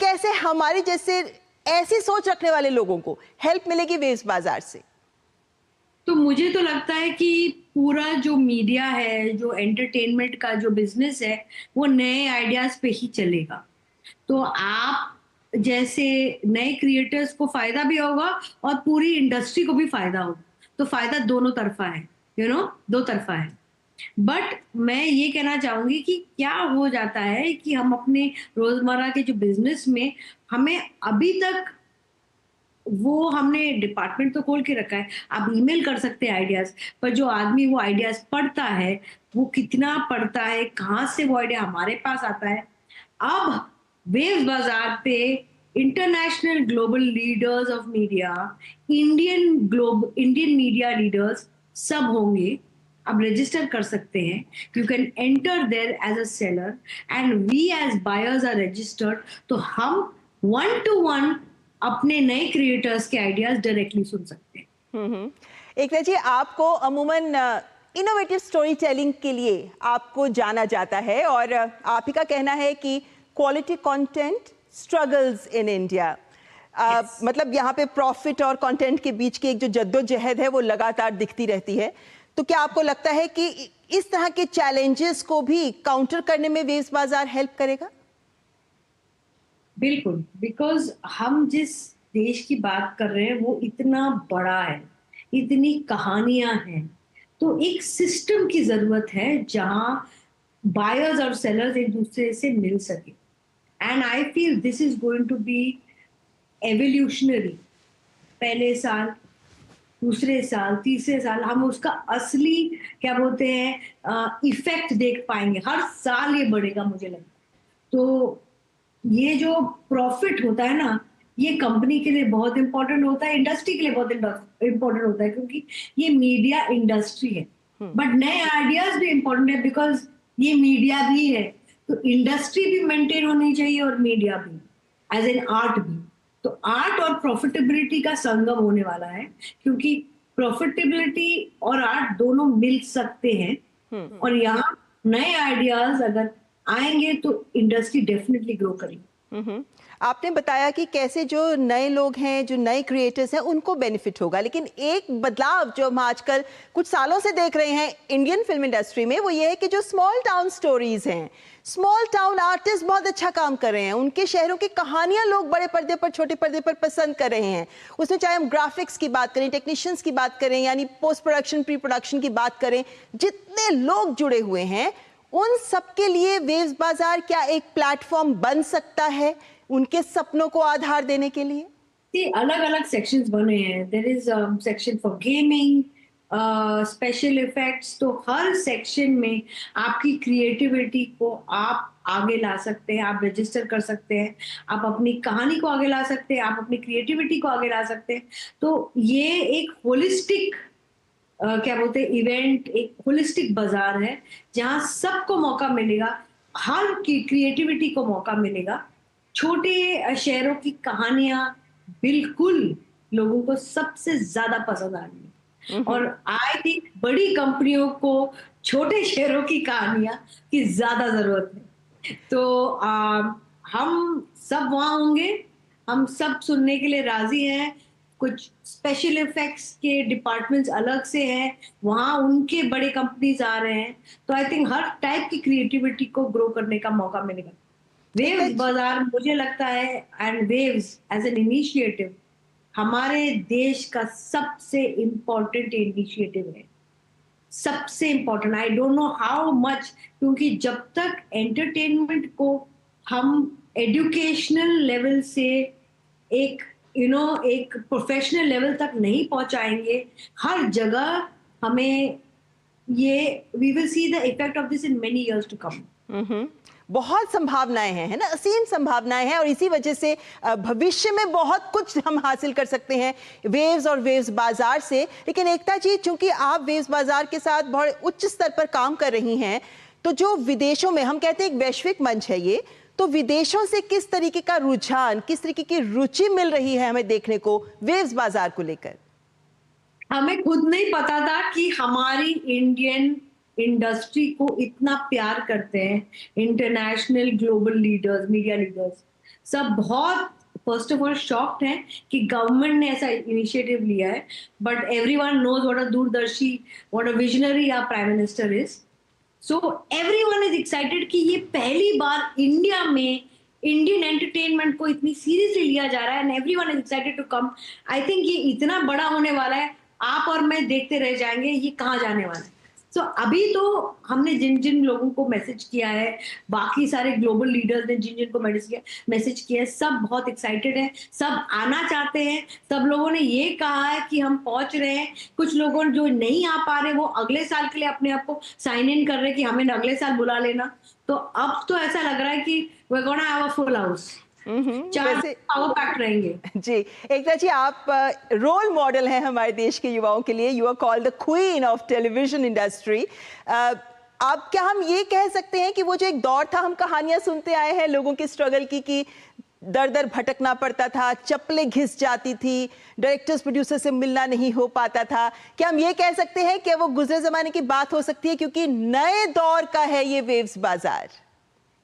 कैसे हमारी जैसे ऐसी सोच रखने वाले लोगों को हेल्प मिलेगी वेव्स बाजार से? तो मुझे तो लगता है कि पूरा जो मीडिया है, जो एंटरटेनमेंट का जो बिजनेस है, वो नए आइडियाज पे ही चलेगा। तो आप जैसे नए क्रिएटर्स को फायदा भी होगा और पूरी इंडस्ट्री को भी फायदा होगा। तो फायदा दोनों तरफा है, दो तरफा है। बट मैं ये कहना चाहूंगी कि क्या हो जाता है कि हम अपने रोजमर्रा के जो बिजनेस में हमें अभी तक वो हमने डिपार्टमेंट तो खोल के रखा है, आप ईमेल कर सकते हैं आइडियाज, पर जो आदमी वो आइडियाज पढ़ता है, वो कितना पढ़ता है, कहाँ से वो आइडिया हमारे पास आता है। अब वेव्स बाजार पे international global leaders of media, Indian media leaders सब होंगे। आप रजिस्टर कर सकते हैं, you can enter there as a seller and we as buyers are registered. तो हम 1-to-1 अपने नए क्रिएटर्स के आइडियाज डायरेक्टली सुन सकते हैं। एकता जी, आपको अमूमन इनोवेटिव स्टोरी टेलिंग के लिए आपको जाना जाता है और आप ही का कहना है कि quality content struggles in India. मतलब यहाँ पे प्रॉफिट और कंटेंट के बीच की एक जो जद्दोजहद है वो लगातार दिखती रहती है। तो क्या आपको लगता है कि इस तरह के चैलेंजेस को भी काउंटर करने में वेव्स बाजार हेल्प करेगा? बिल्कुल, बिकॉज हम जिस देश की बात कर रहे हैं वो इतना बड़ा है, इतनी कहानियां हैं, तो एक सिस्टम की जरूरत है जहां बायर्स और सेलर्स एक दूसरे से मिल सके। And I feel this is going to be evolutionary. पहले साल, दूसरे साल, तीसरे साल हम उसका असली क्या बोलते हैं इफेक्ट देख पाएंगे। हर साल ये बढ़ेगा मुझे लगता है। तो ये जो प्रॉफिट होता है ना, ये कंपनी के लिए बहुत इंपॉर्टेंट होता है, इंडस्ट्री के लिए बहुत इंपॉर्टेंट होता है, क्योंकि ये मीडिया इंडस्ट्री है। बट नए आइडियाज भी इंपॉर्टेंट है बिकॉज ये मीडिया भी है। तो इंडस्ट्री भी मेंटेन होनी चाहिए और मीडिया भी, एज एन आर्ट भी। तो आर्ट और प्रॉफिटेबिलिटी का संगम होने वाला है, क्योंकि प्रॉफिटेबिलिटी और आर्ट दोनों मिल सकते हैं। और यहाँ नए आइडियाज अगर आएंगे तो इंडस्ट्री डेफिनेटली ग्रो करेगी। आपने बताया कि कैसे जो नए लोग हैं, जो नए क्रिएटर्स हैं, उनको बेनिफिट होगा, लेकिन एक बदलाव जो हम आजकल कुछ सालों से देख रहे हैं इंडियन फिल्म इंडस्ट्री में, वो ये है कि जो स्मॉल टाउन स्टोरीज हैं, स्मॉल टाउन आर्टिस्ट बहुत अच्छा काम कर रहे हैं। उनके शहरों की कहानियां लोग बड़े पर्दे पर, छोटे पर्दे पर पसंद कर रहे हैं। उसमें चाहे हम ग्राफिक्स की बात करें, टेक्नीशियंस की बात करें, यानी पोस्ट प्रोडक्शन, प्री प्रोडक्शन की बात करें, जितने लोग जुड़े हुए हैं उन सबके लिए वेव्स बाजार क्या एक प्लेटफॉर्म बन सकता है उनके सपनों को आधार देने के लिए? अलग अलग सेक्शंस बने हैं। There is section for gaming, special effects. तो हर सेक्शन में आपकी क्रिएटिविटी को आप आगे ला सकते हैं, आप रजिस्टर कर सकते हैं, आप अपनी कहानी को आगे ला सकते हैं, आप अपनी क्रिएटिविटी को आगे ला सकते हैं। तो ये एक होलिस्टिक क्या बोलते हैं इवेंट, एक होलिस्टिक बाजार है जहां सबको मौका मिलेगा, हर की क्रिएटिविटी को मौका मिलेगा। छोटे शहरों की कहानियां बिल्कुल लोगों को सबसे ज्यादा पसंद आ रही है। और आई थिंक बड़ी कंपनियों को छोटे शहरों की कहानियां की ज्यादा जरूरत है। तो हम सब वहां होंगे, हम सब सुनने के लिए राजी हैं। कुछ स्पेशल इफेक्ट्स के डिपार्टमेंट्स अलग से हैं, वहां उनके बड़े कंपनीज आ रहे हैं। तो आई थिंक हर टाइप की क्रिएटिविटी को ग्रो करने का मौका मिलेगा। वेव्स बाजार मुझे लगता है एंड वेव्स एज एन इनिशिएटिव हमारे देश का सबसे इम्पोर्टेंट इनिशिएटिव है, सबसे important. I don't know how much, क्योंकि जब तक एंटरटेनमेंट को हम एजुकेशनल लेवल से एक एक प्रोफेशनल लेवल तक नहीं पहुंचाएंगे, हर जगह हमें ये we will see the effect of this in many years to come. बहुत संभावनाएं हैं, है ना, असीम संभावनाएं हैं, और इसी वजह से भविष्य में बहुत कुछ हम हासिल कर सकते हैं वेव्स और वेव्स बाजार से। लेकिन एकता जी, चूंकि आप वेव्स बाजार के साथ बहुत उच्च स्तर पर काम कर रही हैं, तो जो विदेशों में हम कहते हैं एक वैश्विक मंच है ये, तो विदेशों से किस तरीके का रुझान, किस तरीके की रुचि मिल रही है हमें देखने को वेव्स बाजार को लेकर? हमें खुद नहीं पता था कि हमारी इंडियन इंडस्ट्री को इतना प्यार करते हैं international global leaders, media leaders, सब बहुत फर्स्ट ऑफ ऑल शॉक्ड हैं कि गवर्नमेंट ने ऐसा इनिशिएटिव लिया है, but everyone knows what a दूरदर्शी, what a visionary our prime minister is. So everyone is excited कि ये पहली बार इंडिया में इंडियन एंटरटेनमेंट को इतनी सीरियसली लिया जा रहा है, and everyone is excited to come. I think ये इतना बड़ा होने वाला है, आप और मैं देखते रह जाएंगे ये कहाँ जाने वाला है. तो अभी तो हमने जिन जिन लोगों को मैसेज किया है, बाकी सारे ग्लोबल लीडर्स ने जिन जिन को मैसेज किया है, सब बहुत एक्साइटेड हैं, सब आना चाहते हैं. सब लोगों ने ये कहा है कि हम पहुंच रहे हैं. कुछ लोगों जो नहीं आ पा रहे वो अगले साल के लिए अपने आप को साइन इन कर रहे हैं कि हमें अगले साल बुला लेना. तो अब तो ऐसा लग रहा है कि we are gonna have a full house. रहेंगे. जी, एकता जी, आप रोल मॉडल हैं हमारे देश के युवाओं के लिए. You are called the queen of television industry. आप क्या हम ये कह सकते हैं कि वो जो एक दौर था, हम कहानियां सुनते आए हैं लोगों की स्ट्रगल की कि दर दर भटकना पड़ता था, चप्पलें घिस जाती थी, डायरेक्टर्स प्रोड्यूसर से मिलना नहीं हो पाता था, क्या हम ये कह सकते हैं कि वो गुजरे जमाने की बात हो सकती है क्योंकि नए दौर का है ये वेव्स बाजार?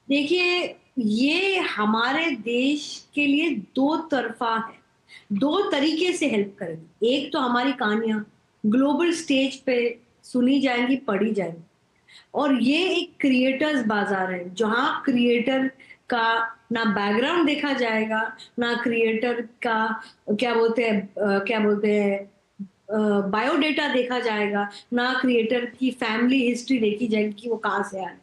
देखिए, ये हमारे देश के लिए दो तरफा है, दो तरीके से हेल्प करेंगे. एक तो हमारी कहानियां ग्लोबल स्टेज पे सुनी जाएंगी, पढ़ी जाएंगी, और ये एक क्रिएटर्स बाजार है जहां क्रिएटर का ना बैकग्राउंड देखा जाएगा, ना क्रिएटर का क्या बोलते हैं बायोडेटा देखा जाएगा, ना क्रिएटर की फैमिली हिस्ट्री देखी जाएगी कि वो कहाँ से आए.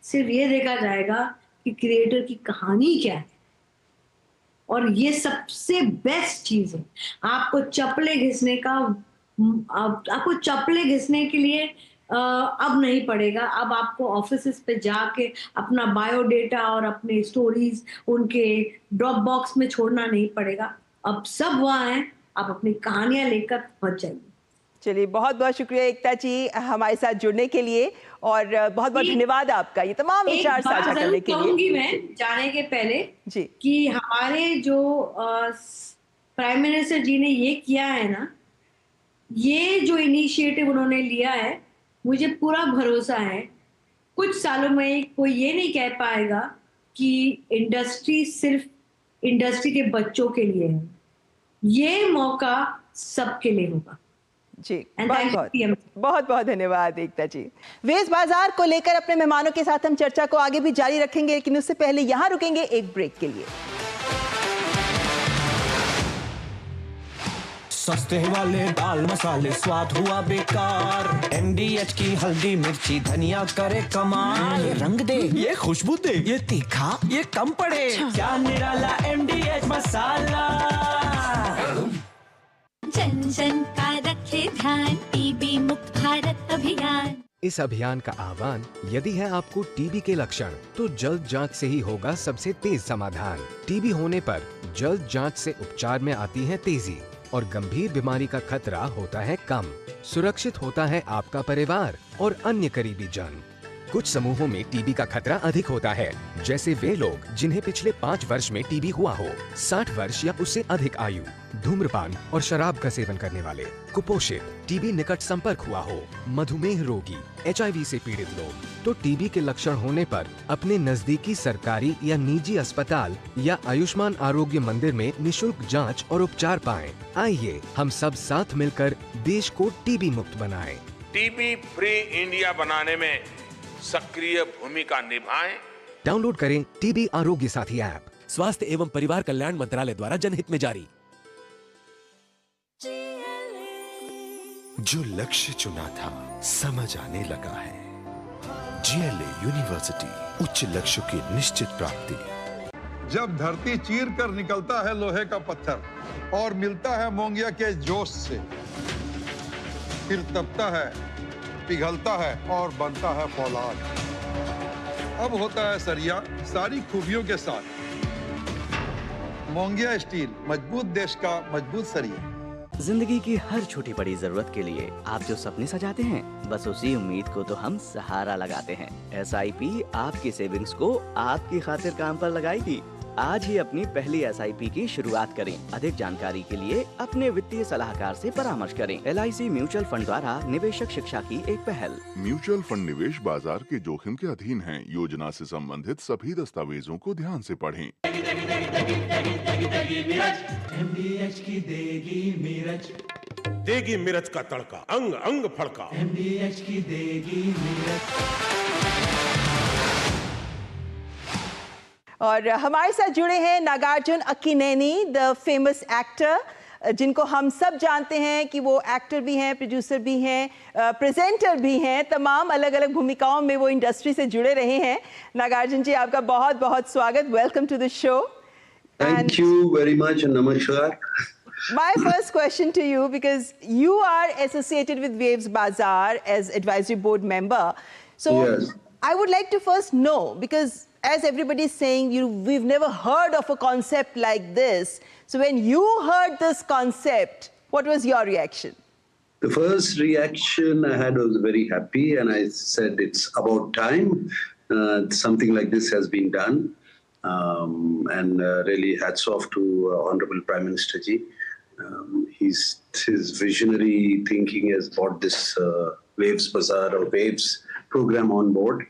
सिर्फ ये देखा जाएगा कि क्रिएटर की कहानी क्या है. और ये सबसे बेस्ट चीज है. आपको चप्पलें घिसने के लिए अब नहीं पड़ेगा. अब आपको ऑफिसेस पे जाके अपना बायोडेटा और अपने स्टोरीज उनके ड्रॉप बॉक्स में छोड़ना नहीं पड़ेगा. अब सब वहाँ है, आप अपनी कहानियां लेकर पहुंच जाइए. चलिए, बहुत बहुत शुक्रिया एकता जी हमारे साथ जुड़ने के लिए, और बहुत बहुत धन्यवाद आपका ये तमाम विचार साझा करने के लिए. मैं जाने के पहले जी कि हमारे जो प्राइम मिनिस्टर जी ने ये किया है ना, ये जो इनिशिएटिव उन्होंने लिया है, मुझे पूरा भरोसा है कुछ सालों में कोई ये नहीं कह पाएगा कि इंडस्ट्री सिर्फ इंडस्ट्री के बच्चों के लिए है. ये मौका सबके लिए होगा. जी, बहुत बहुत धन्यवाद एकता जी. वेव्स बाजार को लेकर अपने मेहमानों के साथ हम चर्चा को आगे भी जारी रखेंगे, लेकिन उससे पहले यहां रुकेंगे एक ब्रेक के लिए. सस्ते वाले दाल मसाले स्वाद हुआ बेकार. MDH की हल्दी मिर्ची धनिया करे कमाल. ये रंग दे, ये खुशबू दे, ये तीखा, ये कम पड़े. क्या निराला MDH मसाला. जन जन का रखे ध्यान, टीबी मुक्त भारत अभियान. इस अभियान का आह्वान, यदि है आपको टीबी के लक्षण तो जल्द जांच से ही होगा सबसे तेज समाधान. टीबी होने पर जल्द जांच से उपचार में आती है तेजी और गंभीर बीमारी का खतरा होता है कम. सुरक्षित होता है आपका परिवार और अन्य करीबी जन. कुछ समूहों में टीबी का खतरा अधिक होता है, जैसे वे लोग जिन्हें पिछले 5 वर्ष में टीबी हुआ हो, 60 वर्ष या उससे अधिक आयु, धूम्रपान और शराब का सेवन करने वाले, कुपोषित, टीबी निकट संपर्क हुआ हो, मधुमेह रोगी, HIV से पीड़ित लोग. तो टीबी के लक्षण होने पर अपने नजदीकी सरकारी या निजी अस्पताल या आयुष्मान आरोग्य मंदिर में निशुल्क जांच और उपचार पाएं. आइए हम सब साथ मिलकर देश को टीबी मुक्त बनाएं. टीबी फ्री इंडिया बनाने में सक्रिय भूमिका निभाएं. डाउनलोड करें टीबी आरोग्य साथी ऐप. स्वास्थ्य एवं परिवार कल्याण मंत्रालय द्वारा जनहित में जारी. जो लक्ष्य चुना था समझ आने लगा है. GLA यूनिवर्सिटी, उच्च लक्ष्य की निश्चित प्राप्ति. जब धरती चीर कर निकलता है लोहे का पत्थर और मिलता है मोंगिया के जोश से, फिर तपता है, पिघलता है और बनता है फौलाद. अब होता है सरिया सारी खूबियों के साथ. मोंगिया स्टील, मजबूत देश का मजबूत सरिया. जिंदगी की हर छोटी बड़ी जरूरत के लिए आप जो सपने सजाते हैं, बस उसी उम्मीद को तो हम सहारा लगाते हैं। SIP आपकी सेविंग्स को आपकी खातिर काम पर लगाएगी। आज ही अपनी पहली SIP की शुरुआत करें। अधिक जानकारी के लिए अपने वित्तीय सलाहकार से परामर्श करें। LIC म्यूचुअल फंड द्वारा निवेशक शिक्षा की एक पहल। म्यूचुअल फंड निवेश बाजार के जोखिम के अधीन हैं। योजना से संबंधित सभी दस्तावेजों को ध्यान से पढ़ें। MDH की देगी मिर्च, देगी मिर्च का तड़का, अंग अंग फड़का। MDH की देगी मिर्च। और हमारे साथ जुड़े हैं Nagarjuna Akkineni, the famous actor, जिनको हम सब जानते हैं कि वो एक्टर भी हैं, प्रोड्यूसर भी हैं, प्रेजेंटर भी हैं, तमाम अलग अलग भूमिकाओं में वो इंडस्ट्री से जुड़े रहे हैं। नागार्जुन जी, आपका बहुत बहुत स्वागत, welcome to the show. Thank you very much and namaskar. My first question to you, because you are associated with Waves Bazaar as advisory board member. So Yes. I would like to first know, because as everybody is saying, we've never heard of a concept like this. So when you heard this concept, what was your reaction? The first reaction I had was very happy, and I said it's about time something like this has been done. And really hats off to Honorable Prime Minister Ji. His visionary thinking has brought this Waves Bazaar or Waves program on board.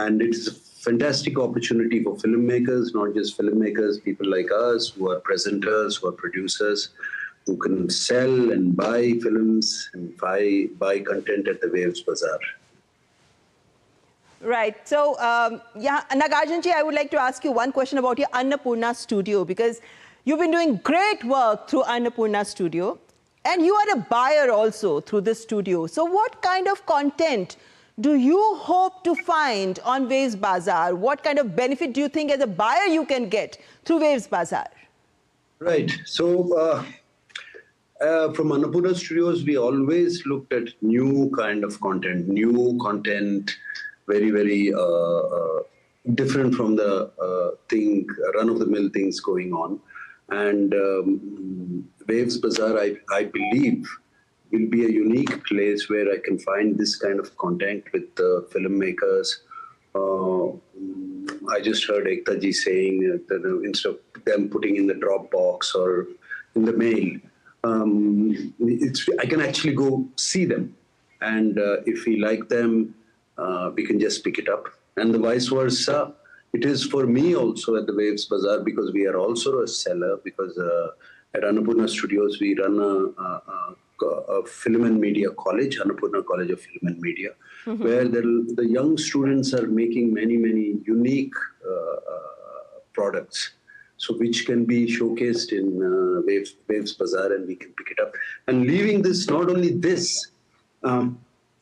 And it's a fantastic opportunity for filmmakers, not just filmmakers, people like us who are presenters, who are producers, who can sell and buy films and buy content at the Waves Bazaar. Right. So, yeah, Nagarjun ji, I would like to ask you one question about your Annapurna studio, because you've been doing great work through Annapurna studio, and you are a buyer also through this studio. So what kind of content do you hope to find on Waves Bazaar? What kind of benefit do you think as a buyer you can get through Waves Bazaar? Right. So, from Annapurna Studios, we always looked at new kind of content, very, very different from the run-of-the-mill things going on. And Waves Bazaar, I believe, will be a unique place where I can find this kind of content with filmmakers. I just heard Ekta ji saying that instead of them putting in the Dropbox or in the mail, I can actually go see them. And if we like them, we can just pick it up. And the vice versa, it is for me also at the Waves Bazaar, because we are also a seller, because at Annapurna Studios, we run a film and media college, Annapurna College of Film and Media, where the young students are making many, many unique products, so which can be showcased in Waves Bazaar, and we can pick it up. And leaving this, not only this,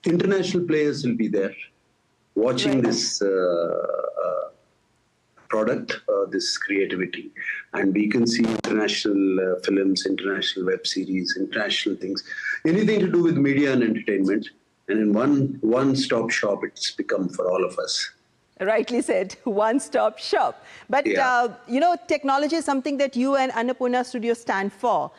international players will be there watching this product, this creativity, and we can see international films, international web series, international things, anything to do with media and entertainment, and in one-stop shop it's become for all of us. Rightly said, one-stop shop. But, technology is something that you and Annapurna Studio stand for.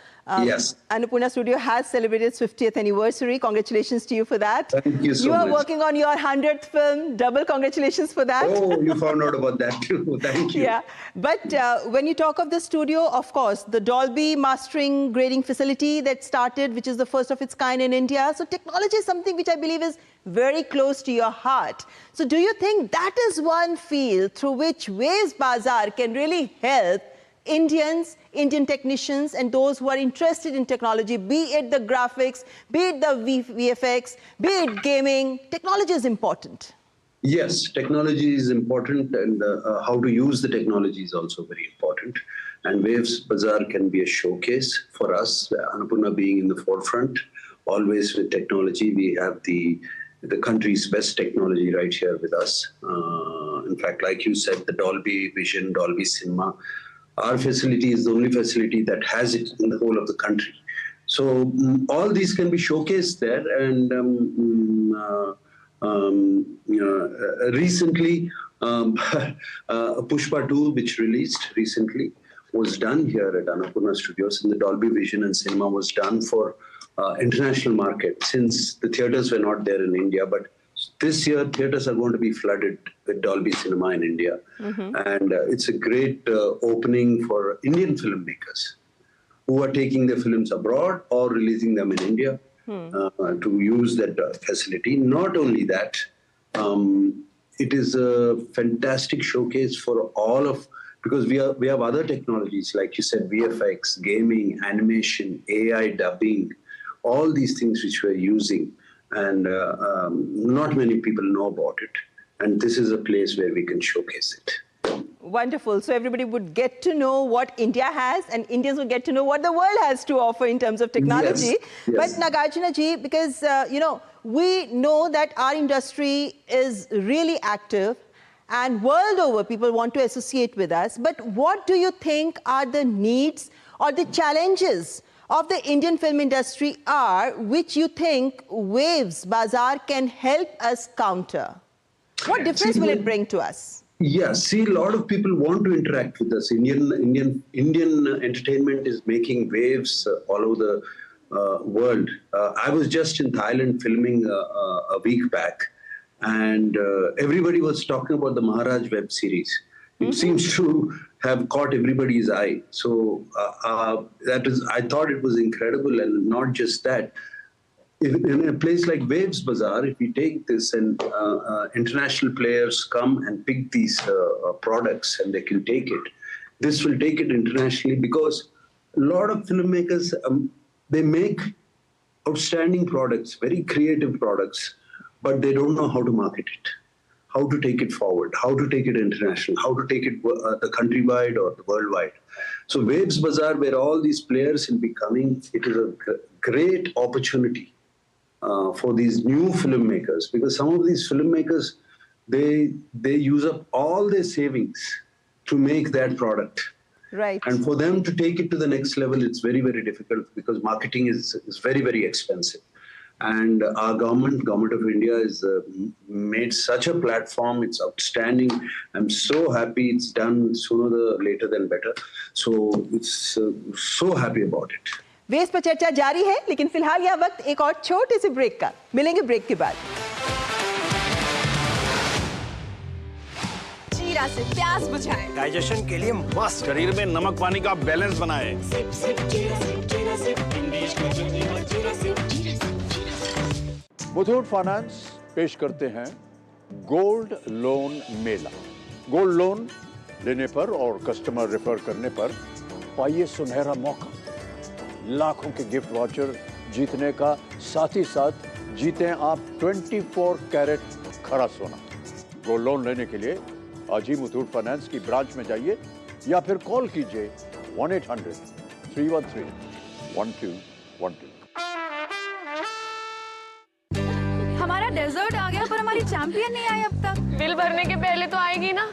Yes. Annapurna Studio has celebrated its 50th anniversary. Congratulations to you for that. Thank you so much. You are much. working on your 100th film. Double congratulations for that. Oh, you found out about that too. Thank you. Yeah. But when you talk of the studio, of course, the Dolby mastering grading facility that started, which is the first of its kind in India. So technology is something which I believe is very close to your heart. So do you think that is one field through which Waves Bazaar can really help Indians, Indian technicians, and those who are interested in technology, be it the graphics, be it the VFX, be it gaming? Technology is important. Yes, technology is important, and how to use the technology is also very important. And Waves Bazaar can be a showcase for us, Annapurna being in the forefront. Always with technology, we have the country's best technology right here with us. In fact, like you said, the Dolby Vision, Dolby Cinema, our facility is the only facility that has it in the whole of the country. So all these can be showcased there. And recently, Pushpa 2, which released recently, was done here at Annapurna Studios, and the Dolby Vision and Cinema was done for international market, since the theaters were not there in India. But this year, theaters are going to be flooded with Dolby Cinema in India. And it's a great opening for Indian filmmakers who are taking their films abroad or releasing them in India to use that facility. Not only that, it is a fantastic showcase for all of, because we have other technologies, like you said, VFX, gaming, animation, AI dubbing, all these things which we're using. And not many people know about it. And this is a place where we can showcase it. Wonderful. So everybody would get to know what India has, and Indians would get to know what the world has to offer in terms of technology. Yes. But Nagarjuna ji, because, we know that our industry is really active and world over people want to associate with us. But what do you think are the needs or the challenges of the Indian film industry are, which you think Waves Bazaar can help us counter? What difference will it bring to us? Yeah, see, a lot of people want to interact with us. Indian entertainment is making waves all over the world. I was just in Thailand filming a week back, and everybody was talking about the Maharaj web series. It seems to have caught everybody's eye. So I thought it was incredible. And not just that, in a place like Waves Bazaar, if we take this and international players come and pick these products and they can take it, this will take it internationally, because a lot of filmmakers, they make outstanding products, very creative products, but they don't know how to market it, how to take it forward, how to take it international, how to take it the countrywide or the worldwide. So Waves Bazaar, where all these players will be coming, it is a great opportunity for these new filmmakers, because some of these filmmakers, they use up all their savings to make that product. Right. And for them to take it to the next level, it's very, very difficult, because marketing is very, very expensive. And our government of India has made such a platform. It's outstanding. I'm so happy it's done sooner later than better. So it's so happy about it. वेस पर चर्चा जारी है, लेकिन फिलहाल यह वक्त एक और छोटे से ब्रेक का। मिलेंगे ब्रेक के बाद। जीरा से प्यास बुझाए, डाइजेशन के लिए मस्त, शरीर में नमक पानी का बैलेंस बनाए। मुथूट फाइनेंस पेश करते हैं गोल्ड लोन मेला। गोल्ड लोन लेने पर और कस्टमर रेफर करने पर पाइए सुनहरा मौका, लाखों के गिफ्ट वाउचर जीतने का, साथ ही साथ जीतें आप 24 कैरेट खरा सोना। गोल्ड लोन लेने के लिए आज ही मुथूट फाइनेंस की ब्रांच में जाइए या फिर कॉल कीजिए 1-800-313-1212। हमारा डेजर्ट आ गया, पर हमारी चैंपियन नहीं आई अब तक। बिल भरने के पहले तो आएगी ना।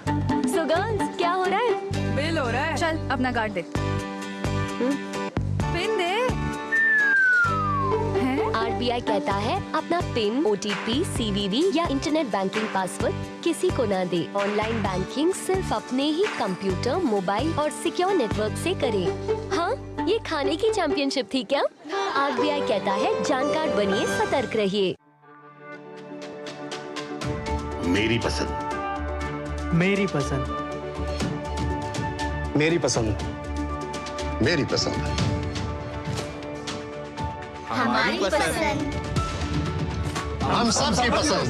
So girls, क्या हो रहा है? बिल हो रहा है। चल अपना कार्ड दे। पिन दे। RBI कहता है अपना पिन, OTP, CVV या इंटरनेट बैंकिंग पासवर्ड किसी को ना दे। ऑनलाइन बैंकिंग सिर्फ अपने ही कंप्यूटर, मोबाइल और सिक्योर नेटवर्क से करें। हाँ, ये खाने की चैंपियनशिप थी क्या? RBI कहता है जानकार बनिए, सतर्क रहिए। मेरी पसंद, मेरी पसंद, मेरी पसंद, मेरी पसंद, हमारी पसंद, हम सबकी पसंद।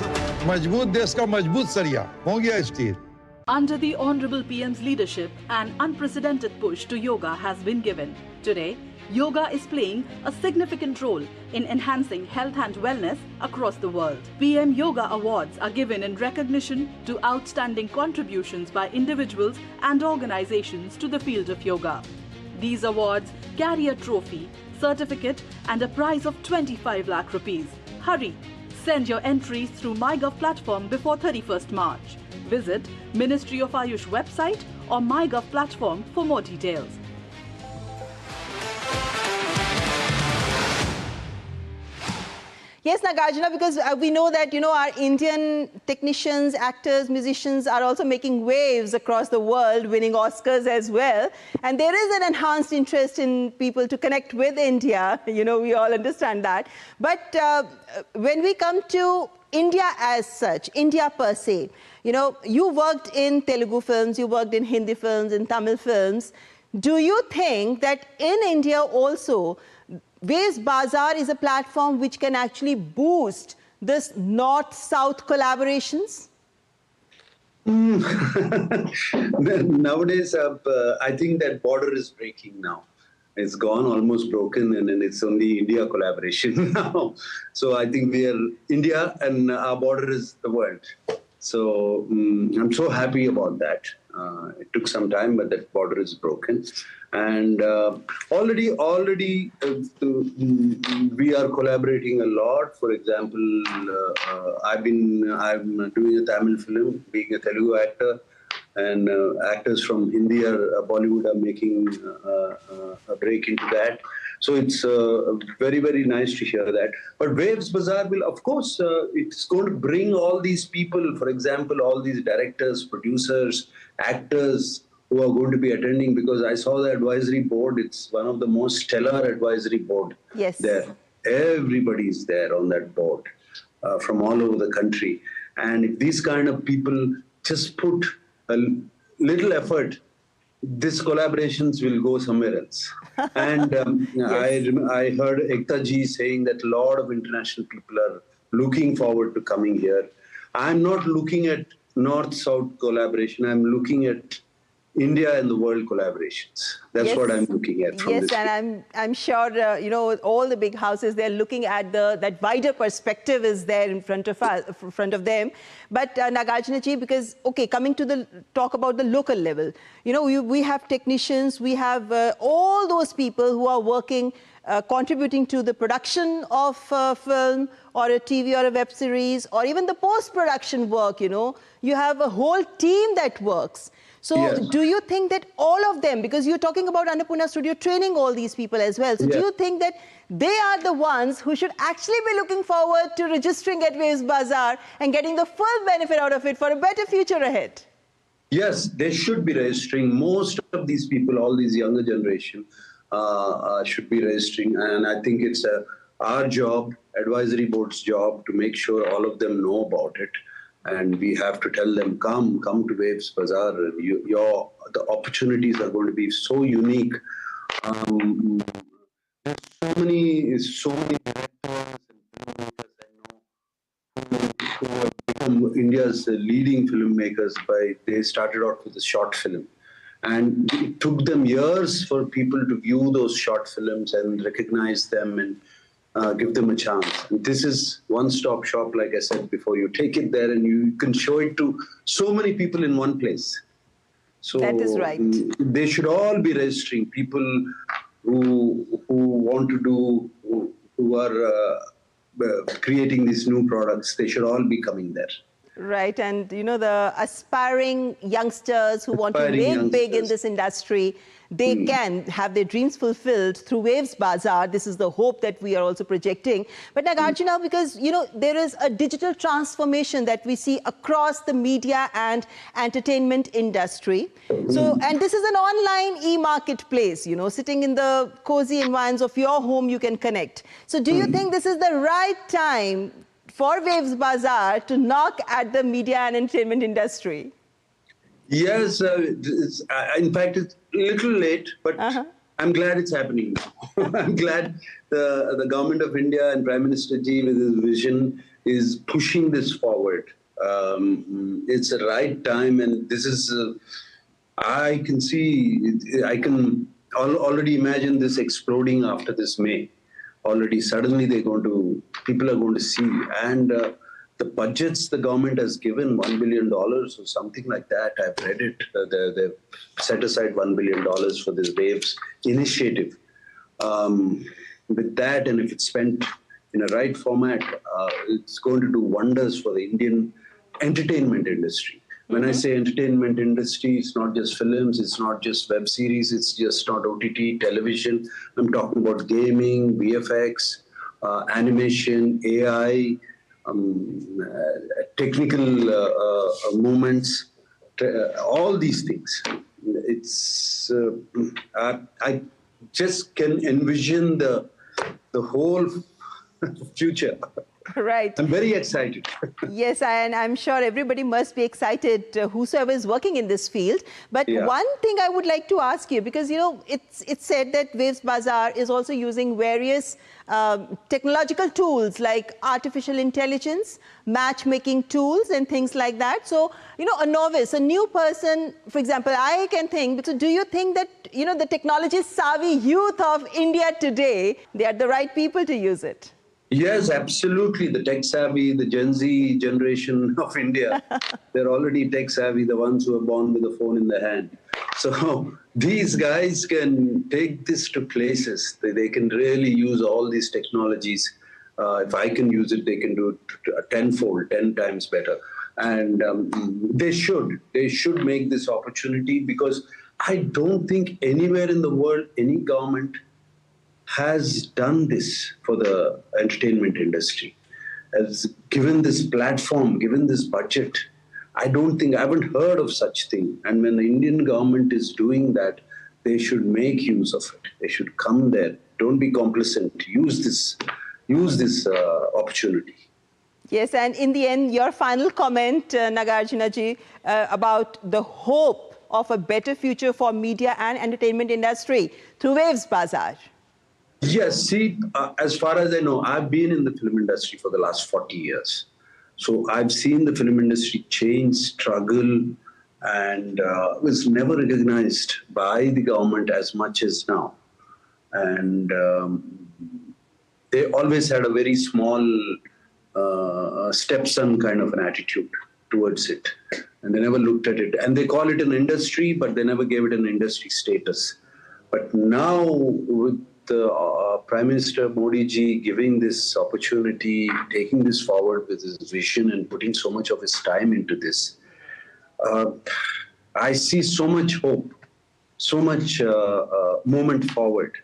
मजबूत देश का मजबूत सरिया हो गया steel. Under the Honorable PM's leadership, an unprecedented push to yoga has been given. Today, yoga is playing a significant role in enhancing health and wellness across the world. PM Yoga Awards are given in recognition to outstanding contributions by individuals and organizations to the field of yoga. These awards carry a trophy, certificate and a prize of 25 lakh rupees. Hurry! Send your entries through MyGov platform before 31st March. Visit Ministry of Ayush website or MyGov platform for more details. Yes, Nagarjuna, because we know that, our Indian technicians, actors, musicians are also making waves across the world, winning Oscars as well. And there is an enhanced interest in people to connect with India. We all understand that. But when we come to India as such, India per se, you worked in Telugu films, you worked in Hindi films, in Tamil films. Do you think that in India also, Waves Bazaar is a platform which can actually boost this North-South collaborations? Nowadays, I think that border is breaking now. It's gone, almost broken, and then it's only India collaboration now. So I think we are India and our border is the world. So I'm so happy about that. It took some time, but that border is broken. And already we are collaborating a lot. For example, I'm doing a Tamil film, being a Telugu actor, and actors from Hindi or Bollywood are making a break into that. So it's very, very nice to hear that. But Waves Bazaar will, of course, it's going to bring all these people, for example, all these directors, producers, actors who are going to be attending, because I saw the advisory board. It's one of the most stellar advisory board there. Everybody is there on that board from all over the country. And if these kind of people just put a little effort, these collaborations will go somewhere else. And I heard Ekta ji saying that a lot of international people are looking forward to coming here. I'm not looking at North-South collaboration. I'm looking at India and the world collaborations. That's what I'm looking at from this. Yes, and I'm sure, all the big houses, they're looking at that wider perspective is there in front of them. But Nagarjuna ji, because, coming to talk about the local level, we have technicians, we have all those people who are working, contributing to the production of a film or a TV or a web series, or even the post-production work, you have a whole team that works. So do you think that all of them, because you're talking about Annapurna Studio training all these people as well, so do you think that they are the ones who should actually be looking forward to registering at Waves Bazaar and getting the full benefit out of it for a better future ahead? Yes, they should be registering. Most of these people, all these younger generation, should be registering. And I think it's our job, advisory board's job, to make sure all of them know about it. And we have to tell them, come to Waves Bazaar. The opportunities are going to be so unique. There's so many directors and filmmakers I know who have become India's leading filmmakers. They started out with a short film. And it took them years for people to view those short films and recognize them and give them a chance. And this is one-stop shop, like I said before. You take it there and you can show it to so many people in one place. So that is right. They should all be registering. People who want to do, who are creating these new products, they should all be coming there. Right, and the aspiring youngsters who want to make big in this industry, they can have their dreams fulfilled through Waves Bazaar. This is the hope that we are also projecting. But Nagarjuna, because there is a digital transformation that we see across the media and entertainment industry. So, and this is an online e-marketplace, sitting in the cozy environs of your home, you can connect. So do you think this is the right time for Waves Bazaar to knock at the media and entertainment industry? Yes, in fact, it's a little late, but I'm glad it's happening now. I'm glad the government of India and Prime Minister Ji, with his vision, is pushing this forward. It's the right time, and this is, I can already imagine this exploding after this May. Already, suddenly people are going to see. And the budgets the government has given, $1 billion or something like that, I've read it. They've set aside $1 billion for this Waves initiative. With that, and if it's spent in a right format, it's going to do wonders for the Indian entertainment industry. When I say entertainment industry, it's not just films, it's not just web series, it's just not OTT, television. I'm talking about gaming, VFX, animation, AI, technical movements, all these things. It's I just can envision the whole future. Right. I'm very excited. Yes, and I'm sure everybody must be excited, whosoever is working in this field. But one thing I would like to ask you, because, you know, it's said that Waves Bazaar is also using various technological tools like artificial intelligence, matchmaking tools and things like that. So, you know, a novice, a new person, for example, I can think, so do you think that, you know, the technology savvy youth of India today, they are the right people to use it? Yes, absolutely. The tech savvy, the Gen Z generation of India, they're already tech savvy, the ones who are born with a phone in their hand. So these guys can take this to places. They can really use all these technologies. If I can use it, they can do it tenfold, 10 times better. And they should make this opportunity, because I don't think anywhere in the world, any government has done this for the entertainment industry, has given this platform, given this budget. I haven't heard of such thing. And when the Indian government is doing that, they should make use of it. They should come there. Don't be complacent. Use this opportunity. Yes, and in the end, your final comment, Nagarjuna ji, about the hope of a better future for media and entertainment industry through Waves Bazaar. Yes, see, as far as I know, I've been in the film industry for the last 40 years. So I've seen the film industry change, struggle, and was never recognized by the government as much as now. And they always had a very small stepson kind of an attitude towards it. And they never looked at it. And they call it an industry, but they never gave it an industry status. But now, with Prime Minister Modi ji giving this opportunity, taking this forward with his vision and putting so much of his time into this, I see so much hope, so much movement forward.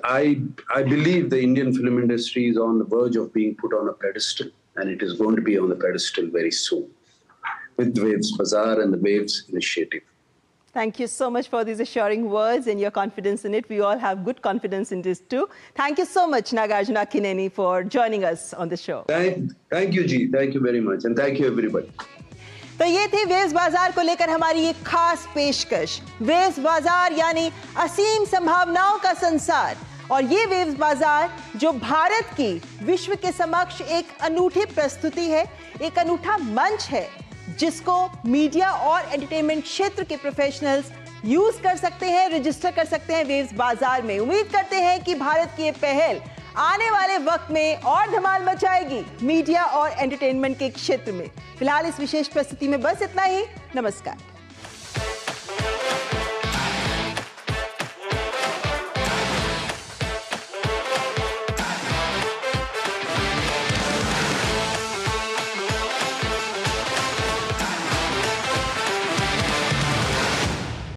I believe the Indian film industry is on the verge of being put on a pedestal, and it is going to be on the pedestal very soon with Waves Bazaar and the Waves initiative. Thank you so much for these assuring words and your confidence in it. We all have good confidence in this too. Thank you so much, Nagarjuna Akkineni, for joining us on the show. Thank you, Ji. Thank you very much. And thank you, everybody. तो ये थी waves बाजार को लेकर हमारी एक खास पेशकश। वेव्स बाजार यानी असीम संभावनाओं का संसार। और ये वेव्स बाजार जो भारत की विश्व के समक्ष एक अनूठी प्रस्तुति है, एक अनूठा मंच है, जिसको मीडिया और एंटरटेनमेंट क्षेत्र के प्रोफेशनल्स यूज कर सकते हैं, रजिस्टर कर सकते हैं वेव्स बाजार में। उम्मीद करते हैं कि भारत की ये पहल आने वाले वक्त में और धमाल मचाएगी मीडिया और एंटरटेनमेंट के क्षेत्र में। फिलहाल इस विशेष प्रस्तुति में बस इतना ही। नमस्कार।